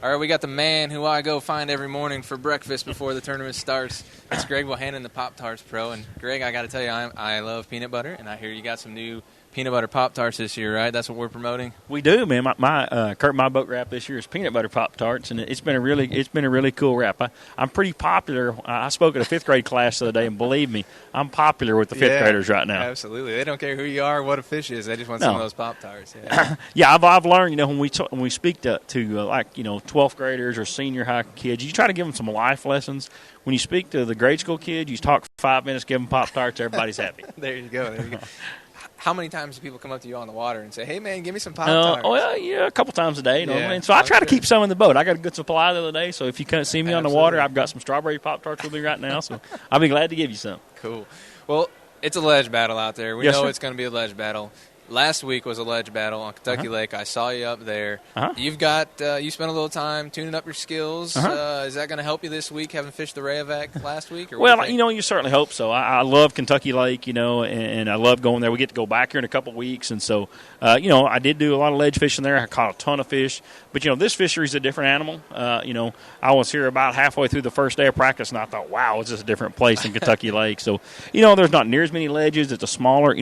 All right, we got the man who I go find every morning for breakfast before the tournament starts. It's Greg Bohannon, the Pop-Tarts Pro. And, Greg, I got to tell you, I love peanut butter, and I hear you got some new peanut butter Pop-Tarts this year, right? That's what we're promoting. We do, man. My boat wrap this year is peanut butter Pop-Tarts, and it's been a really cool wrap. I'm pretty popular. I spoke at a 5th grade class the other day, and believe me, I'm popular with the 5th graders right now. Absolutely, they don't care who you are, or what a fish is. They just want some of those Pop-Tarts. Yeah, yeah. I've learned, when we speak to 12th graders or senior high kids, you try to give them some life lessons. When you speak to the grade school kids, you talk for 5 minutes, give them Pop-Tarts, everybody's happy. There you go. How many times do people come up to you on the water and say, "Hey, man, give me some Pop-Tarts"? A couple times a day. And so I try to keep some in the boat. I got a good supply the other day, so if you can't see me on the water, I've got some strawberry Pop-Tarts with me right now, so I'll be glad to give you some. Cool. Well, it's a ledge battle out there. We know it's going to be a ledge battle. Last week was a ledge battle on Kentucky Lake. I saw you up there. You've got you spent a little time tuning up your skills. Is that going to help you this week, having fished the Rayovac last week? Or well, you certainly hope so. I love Kentucky Lake, and I love going there. We get to go back here in a couple of weeks, and so I did do a lot of ledge fishing there. I caught a ton of fish, but this fishery is a different animal. I was here about halfway through the first day of practice, and I thought, wow, it's just a different place in Kentucky Lake. So there's not near as many ledges. It's a smaller,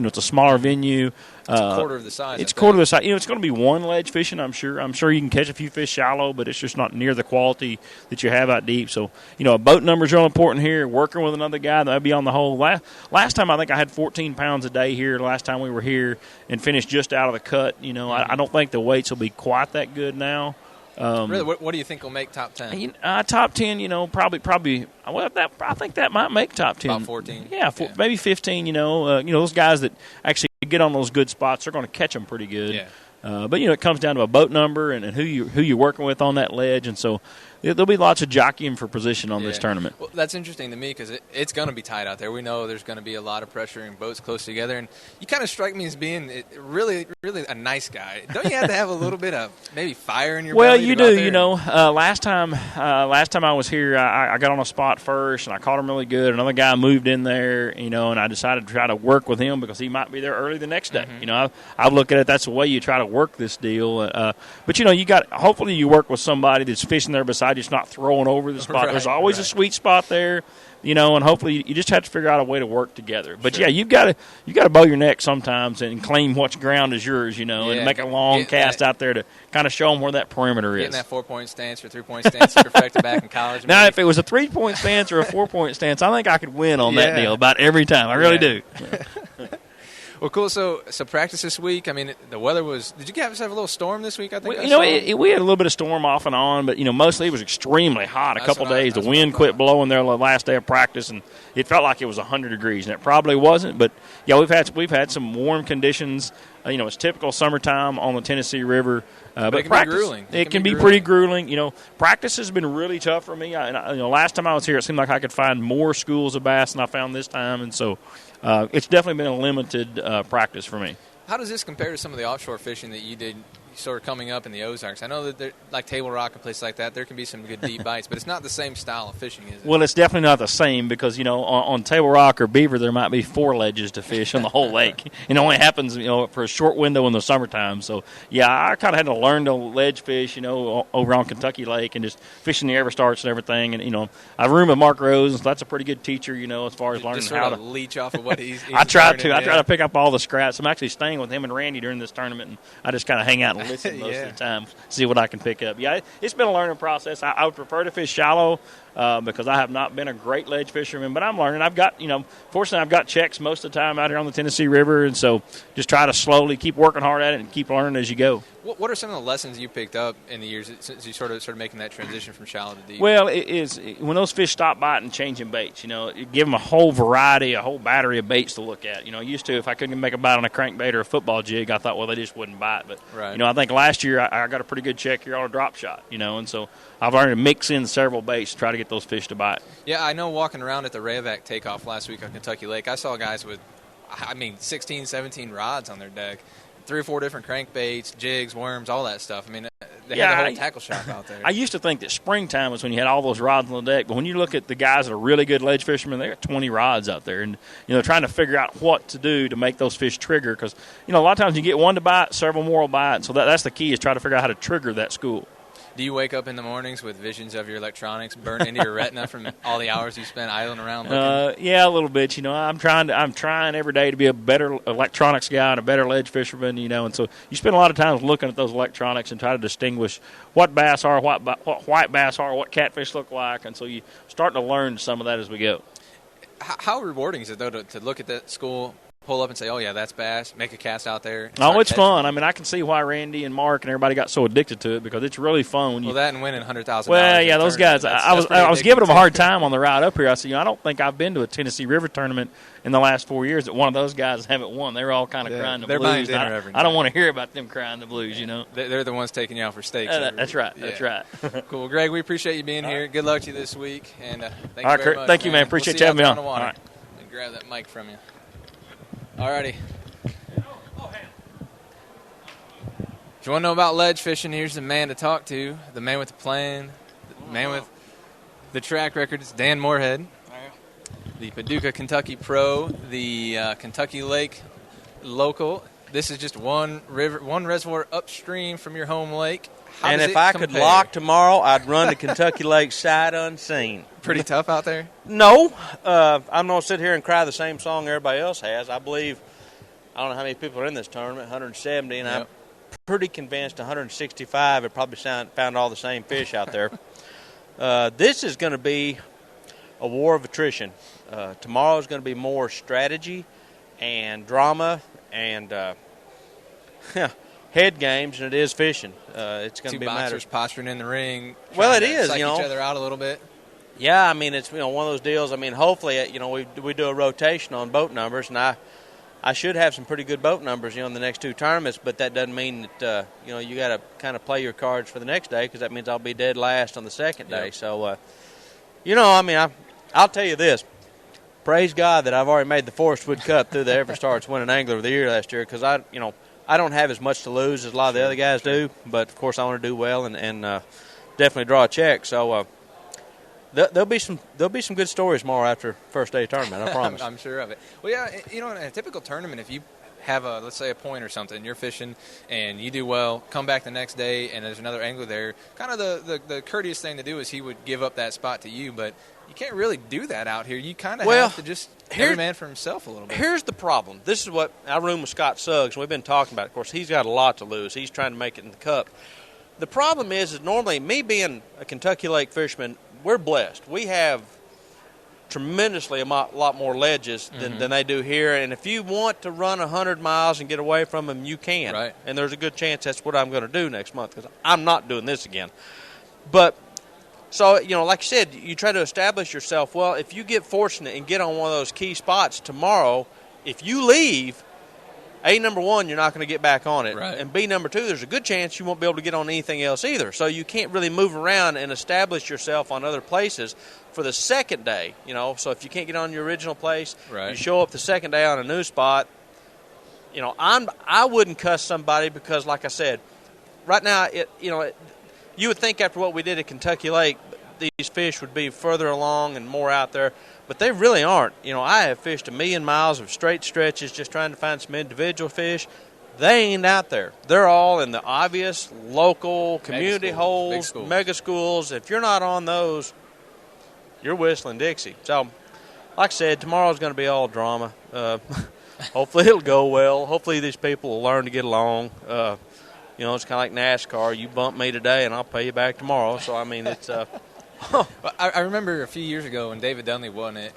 venue. It's a quarter of the size. It's quarter of the size. It's going to be one ledge fishing, I'm sure. I'm sure you can catch a few fish shallow, but it's just not near the quality that you have out deep. So, a boat number is real important here. Working with another guy that would be on the hole. Last time I think I had 14 pounds a day here. Last time we were here and finished just out of the cut. I don't think the weights will be quite that good now. Really, what do you think will make top 10? Top 10, probably. Well, I think that might make top 10. About 14. Yeah, maybe 15. Those guys that actually get on those good spots, they're going to catch them pretty good. Yeah. But it comes down to a boat number and who you're working with on that ledge, and so there'll be lots of jockeying for position on this tournament. Well, that's interesting to me because it's going to be tight out there. We know there's going to be a lot of pressure and boats close together, and you kind of strike me as being really, really a nice guy. Don't you have to have a little bit of maybe fire in your belly? Well, you do. Last time I was here, I got on a spot first, and I caught him really good. Another guy moved in there, and I decided to try to work with him because he might be there early the next day. I look at it, that's the way you try to work this deal. But you got, hopefully you work with somebody that's fishing there beside you, just not throwing over the spot. There's always a sweet spot there, and hopefully you just have to figure out a way to work together. But you've got to bow your neck sometimes and claim what's ground is yours, and make a long cast out there to kind of show them where that perimeter is. Getting that 4-point stance or 3-point stance you perfected back in college. Now, if it was a 3-point stance or a 4-point stance, I think I could win on that deal about every time. I really do. Well, cool. So practice this week. I mean, the weather was. Did you guys have a little storm this week? I think. We had a little bit of storm off and on, but mostly it was extremely hot. A couple days, the wind quit blowing there the last day of practice, and it felt like it was 100 degrees, and it probably wasn't. But we've had some warm conditions. It's typical summertime on the Tennessee River. But it can practice, be grueling. It can be pretty grueling. Practice has been really tough for me. Last time I was here, it seemed like I could find more schools of bass than I found this time, and so it's definitely been a limited practice for me. How does this compare to some of the offshore fishing that you did sort of coming up in the Ozarks? I know that like Table Rock and places like that, there can be some good deep bites, but it's not the same style of fishing, is it? Well, it's definitely not the same because, on Table Rock or Beaver, there might be 4 ledges to fish on the whole lake. It only happens, for a short window in the summertime. So, I kind of had to learn to ledge fish, over on Kentucky Lake and just fishing the Everstarts and everything. And, I room with Mark Rose, so that's a pretty good teacher, as far as learning how to leech off of what he's I try to. I try to pick up all the scraps. I'm actually staying with him and Randy during this tournament, and I just kind of hang out and listen most of the time, see what I can pick up. It's been a learning process. I would prefer to fish shallow because I have not been a great ledge fisherman, but I'm learning. I've got, fortunately I've got checks most of the time out here on the Tennessee River, and so just try to slowly keep working hard at it and keep learning as you go. What are some of the lessons you picked up in the years since you sort of making that transition from shallow to deep? Well, it is when those fish stop biting, changing baits. You give them a whole variety, a whole battery of baits to look at. Used to, if I couldn't make a bite on a crankbait or a football jig, I thought, well, they just wouldn't bite. But I think last year I got a pretty good check here on a drop shot. And so I've learned to mix in several baits to try to get those fish to bite. Yeah, I know walking around at the Rayovac takeoff last week on Kentucky Lake, I saw guys with, 16, 17 rods on their deck. 3 or 4 different crankbaits, jigs, worms, all that stuff. They had the whole tackle shop out there. I used to think that springtime was when you had all those rods on the deck, but when you look at the guys that are really good ledge fishermen, they got 20 rods out there, and trying to figure out what to do to make those fish trigger, because a lot of times you get one to bite, several more will bite. So that's the key, is try to figure out how to trigger that school. Do you wake up in the mornings with visions of your electronics burned into your retina from all the hours you spent idling around looking? Yeah, a little bit. I'm trying every day to be a better electronics guy and a better ledge fisherman. And so you spend a lot of time looking at those electronics and try to distinguish what bass are, what white bass are, what catfish look like, and so you start to learn some of that as we go. How rewarding is it though to look at that school? Pull up and say, oh, yeah, that's bass, make a cast out there. Oh, it's fun. I mean, I can see why Randy and Mark and everybody got so addicted to it because it's really fun. That and winning $100,000. Well, yeah, those guys, I was giving them a hard time on the ride up here. I said, I don't think I've been to a Tennessee River tournament in the last 4 years that one of those guys haven't won. They were all kind of crying the they're blues. Buying dinner every night. I don't want to hear about them crying the blues, They're the ones taking you out for steaks. That's right. Yeah. That's right. Cool. Greg, we appreciate you being here. Good luck to you this week. And thank all you right, very much. Thank you, man. Appreciate you having me on. All right. Let me grab that mic from you. All righty. If you want to know about ledge fishing, here's the man to talk to, the man with the plan, the man with the track record. It's Dan Moorhead, the Paducah, Kentucky pro, the Kentucky Lake local. This is just one reservoir upstream from your home lake. And if I could lock tomorrow, I'd run to Kentucky Lake sight unseen. Pretty tough out there? No. I'm going to sit here and cry the same song everybody else has. I believe, I don't know how many people are in this tournament, 170, and I'm pretty convinced 165 have probably found all the same fish out there. This is going to be a war of attrition. Tomorrow is going to be more strategy and drama and head games than it is fishing. It's going to be a matter. Two boxers posturing in the ring. Well, it is. Psych each other out a little bit. Yeah, I mean, it's one of those deals. I mean, hopefully, we do a rotation on boat numbers, and I should have some pretty good boat numbers, in the next two tournaments, but that doesn't mean that, you got to kind of play your cards for the next day because that means I'll be dead last on the second day. Yep. So, I'll tell you this. Praise God that I've already made the Forest Wood Cup through the Everstar's winning Angler of the Year last year because I don't have as much to lose as a lot of the other guys do, but, of course, I want to do well and definitely draw a check. So, there'll be some good stories tomorrow after first day tournament, I promise. I'm sure of it. Well, yeah, in a typical tournament, if you have let's say a point or something, you're fishing and you do well, come back the next day and there's another angler there, kind of the courteous thing to do is he would give up that spot to you, but you can't really do that out here. You kind of have to just every man for himself a little bit. Here's the problem. This is what I room with Scott Suggs, and we've been talking about it. Of course, he's got a lot to lose. He's trying to make it in the cup. The problem is normally me being a Kentucky Lake fisherman, we're blessed. We have tremendously a lot more ledges than they do here. And if you want to run 100 miles and get away from them, you can. Right. And there's a good chance that's what I'm going to do next month because I'm not doing this again. But, so, like you said, you try to establish yourself. Well, if you get fortunate and get on one of those key spots tomorrow, if you leave, A, number one, you're not going to get back on it. Right. And B, number two, there's a good chance you won't be able to get on anything else either. So you can't really move around and establish yourself on other places for the second day. So if you can't get on your original place, you show up the second day on a new spot. I wouldn't cuss somebody because, like I said, right now, you would think after what we did at Kentucky Lake, these fish would be further along and more out there. But they really aren't. I have fished 1,000,000 miles of straight stretches just trying to find some individual fish. They ain't out there. They're all in the obvious local community holes, mega schools. If you're not on those, you're whistling Dixie. So, like I said, tomorrow's going to be all drama. Hopefully it'll go well. Hopefully these people will learn to get along. It's kind of like NASCAR. You bump me today and I'll pay you back tomorrow. So, I mean, it's I remember a few years ago when David Dunley won it,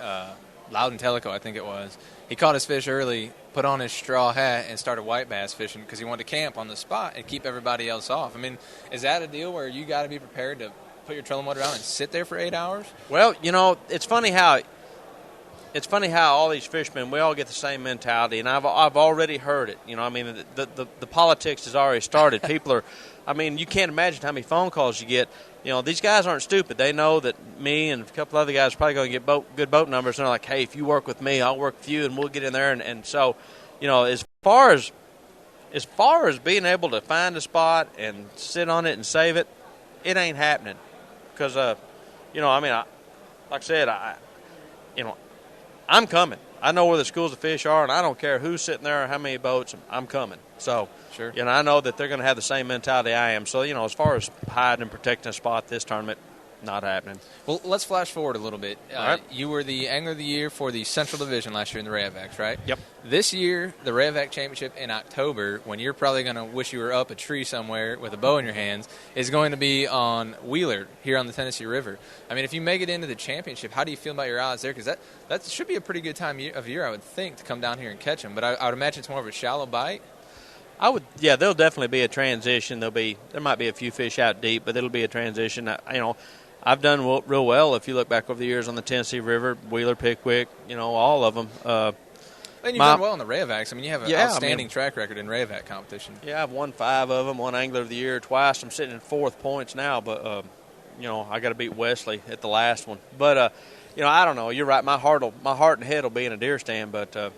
Loudon Tellico, I think it was. He caught his fish early, put on his straw hat, and started white bass fishing because he wanted to camp on the spot and keep everybody else off. I mean, is that a deal where you got to be prepared to put your trolling motor down and sit there for 8 hours? Well, it's funny how all these fishermen, we all get the same mentality, and I've already heard it. The politics has already started. People are, you can't imagine how many phone calls you get. These guys aren't stupid. They know that me and a couple other guys are probably going to get good boat numbers. And they're like, hey, if you work with me, I'll work with you, and we'll get in there. And so, as far as being able to find a spot and sit on it and save it, it ain't happening. Because, like I said, I'm coming. I know where the schools of fish are, and I don't care who's sitting there or how many boats. I'm coming. So, sure. I know that they're going to have the same mentality I am. So, as far as hiding and protecting a spot this tournament, not happening. Well, let's flash forward a little bit. Right. You were the Angler of the Year for the Central Division last year in the Rayovacs, right? Yep. This year, the Rayovac Championship in October, when you're probably going to wish you were up a tree somewhere with a bow in your hands, is going to be on Wheeler here on the Tennessee River. I mean, if you make it into the championship, how do you feel about your odds there? Because that should be a pretty good time of year, I would think, to come down here and catch them. But I would imagine it's more of a shallow bite. There'll definitely be a transition. There might be a few fish out deep, but it'll be a transition. I've done real well if you look back over the years on the Tennessee River, Wheeler, Pickwick, all of them. And you've done well in the Rayovacs. I mean, you have an outstanding track record in Rayovac competition. Yeah, I've won 5 of them, won Angler of the Year twice. I'm sitting in 4th points now, but, I got to beat Wesley at the last one. But, I don't know. You're right. My heart and head will be in a deer stand, but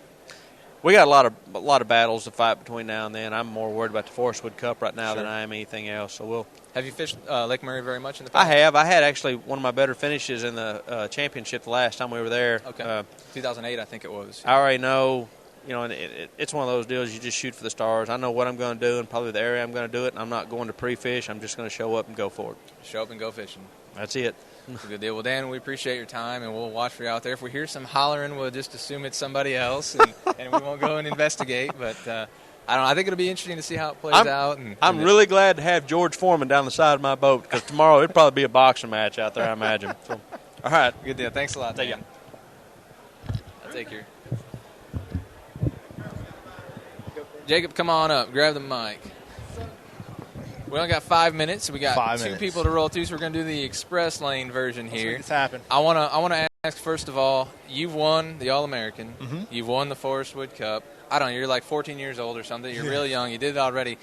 we got a lot of battles to fight between now and then. I'm more worried about the Forest Wood Cup right now than I am anything else. So Have you fished Lake Murray very much in the past? I have. I had actually one of my better finishes in the championship the last time we were there. Okay. 2008, I think it was. I already know. And it's one of those deals you just shoot for the stars. I know what I'm going to do and probably the area I'm going to do it, and I'm not going to pre-fish. I'm just going to show up and go for it. Show up and go fishing. That's it. That's a good deal. Well, Dan, we appreciate your time, and we'll watch for you out there. If we hear some hollering, we'll just assume it's somebody else, and we won't go and investigate. But I don't know. I think it'll be interesting to see how it plays out. I'm really glad to have George Foreman down the side of my boat because tomorrow it'll probably be a boxing match out there, I imagine. So, all right. Good deal. Thanks a lot, Thank Dan. I'll take your. Jacob, come on up. Grab the mic. We only got 5 minutes. So we got 2 people to roll through, so we're going to do the express lane version here. Let's make this happen. I want to ask, first of all, you've won the All-American. Mm-hmm. You've won the Forest Wood Cup. I don't know, you're like 14 years old or something. You're really young. You did it already.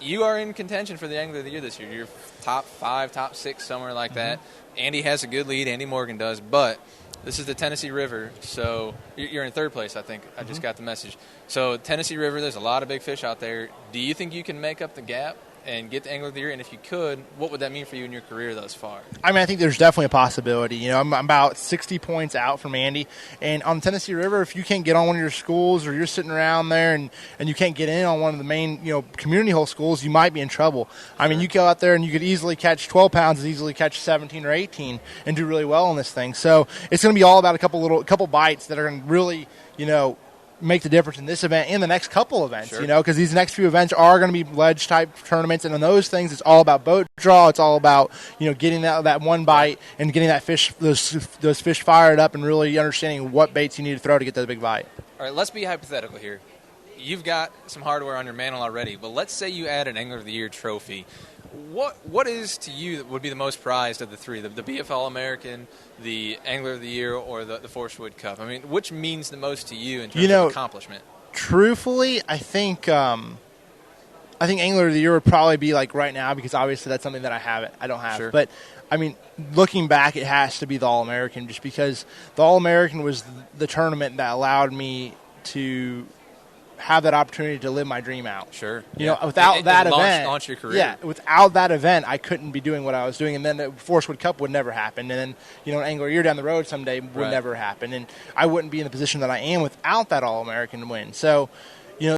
You are in contention for the Angler of the Year this year. You're top 5, top 6, somewhere like that. Andy has a good lead. Andy Morgan does. But this is the Tennessee River, so you're in 3rd place, I think. I just got the message. So Tennessee River, there's a lot of big fish out there. Do you think you can make up the gap and get the Angler of the Year? And if you could, what would that mean for you in your career thus far? I mean, I think there's definitely a possibility. I'm about 60 points out from Andy. And on the Tennessee River, if you can't get on one of your schools or you're sitting around there and you can't get in on one of the main, community hole schools, you might be in trouble. I mean, you go out there and you could easily catch 12 pounds, easily catch 17 or 18 and do really well on this thing. So it's going to be all about a couple bites that are going to really, make the difference in this event and the next couple events, because these next few events are going to be ledge-type tournaments, and on those things, it's all about boat draw. It's all about, getting that one bite and getting that fish, those fish fired up and really understanding what baits you need to throw to get that big bite. All right, let's be hypothetical here. You've got some hardware on your mantle already, but let's say you add an Angler of the Year trophy. What is to you that would be the most prized of the 3, the BFL American, the Angler of the Year, or the Forest Wood Cup? I mean, which means the most to you in terms of accomplishment? Truthfully, I think Angler of the Year would probably be like right now, because obviously that's something that I don't have. Sure. But I mean, looking back, it has to be the All-American, just because the All-American was the tournament that allowed me to have that opportunity to live my dream out. Sure. Without that event, launch your career. Yeah, without that event, I couldn't be doing what I was doing, and then the Forest Wood Cup would never happen, and then an Angler Year down the road someday would never happen, and I wouldn't be in the position that I am without that All-American win. So,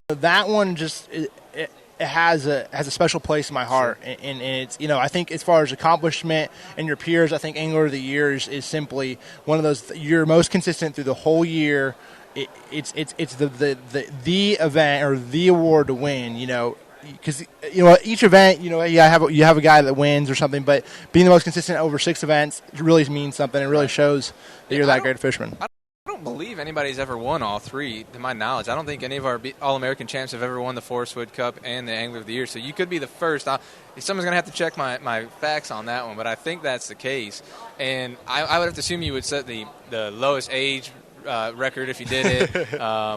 that one just it has a special place in my heart, and it's I think as far as accomplishment and your peers, I think Angler of the Year is simply one of those. You're most consistent through the whole year. It's the event or the award to win, because each event, you have a guy that wins or something, but being the most consistent over 6 events really means something. It really shows that you're that great a fisherman. I don't believe anybody's ever won all 3, to my knowledge. I don't think any of our All-American champs have ever won the Forest Wood Cup and the Angler of the Year, so you could be the first. Someone's going to have to check my facts on that one, but I think that's the case. And I would have to assume you would set the lowest age record if you did it.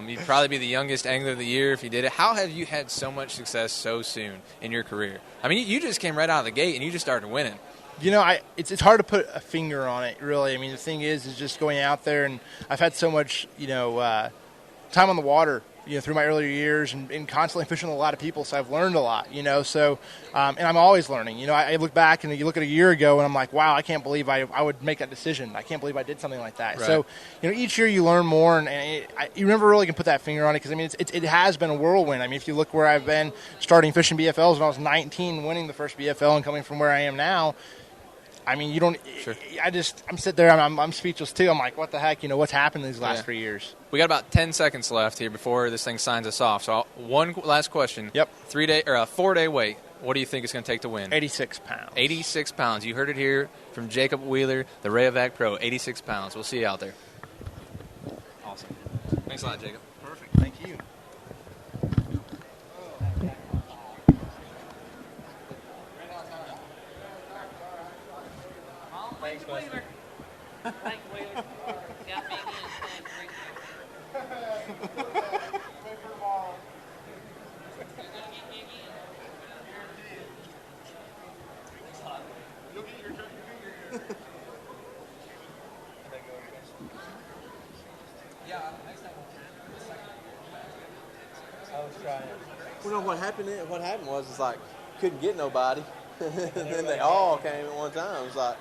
You'd probably be the youngest Angler of the Year if you did it. How have you had so much success so soon in your career? I mean, you just came right out of the gate and you just started winning. It's hard to put a finger on it, really. I mean, the thing is just going out there, and I've had so much, time on the water through my earlier years and constantly fishing with a lot of people, so I've learned a lot, so and I'm always learning. I look back and you look at a year ago and I'm like, wow, I can't believe I would make that decision. I can't believe I did something like that. Right. So, each year you learn more, and you never really can put that finger on it, because, it has been a whirlwind. If you look where I've been starting fishing BFLs when I was 19, winning the first BFL, and coming from where I am now, you don't. Sure. I'm sitting there. I'm speechless too. I'm like, what the heck? What's happened these last 3 years? We got about 10 seconds left here before this thing signs us off. So one last question. Yep. 4-day wait. What do you think it's going to take to win? 86 pounds. 86 pounds. You heard it here from Jacob Wheeler, the Rayovac Pro. 86 pounds. We'll see you out there. Awesome. Thanks a lot, Jacob. Perfect. Thank you. Thanks, Wheeler. Thanks, Wheeler. Got me again. Well, no, what happened was it's like couldn't get nobody, and then they all came at one time. It was like.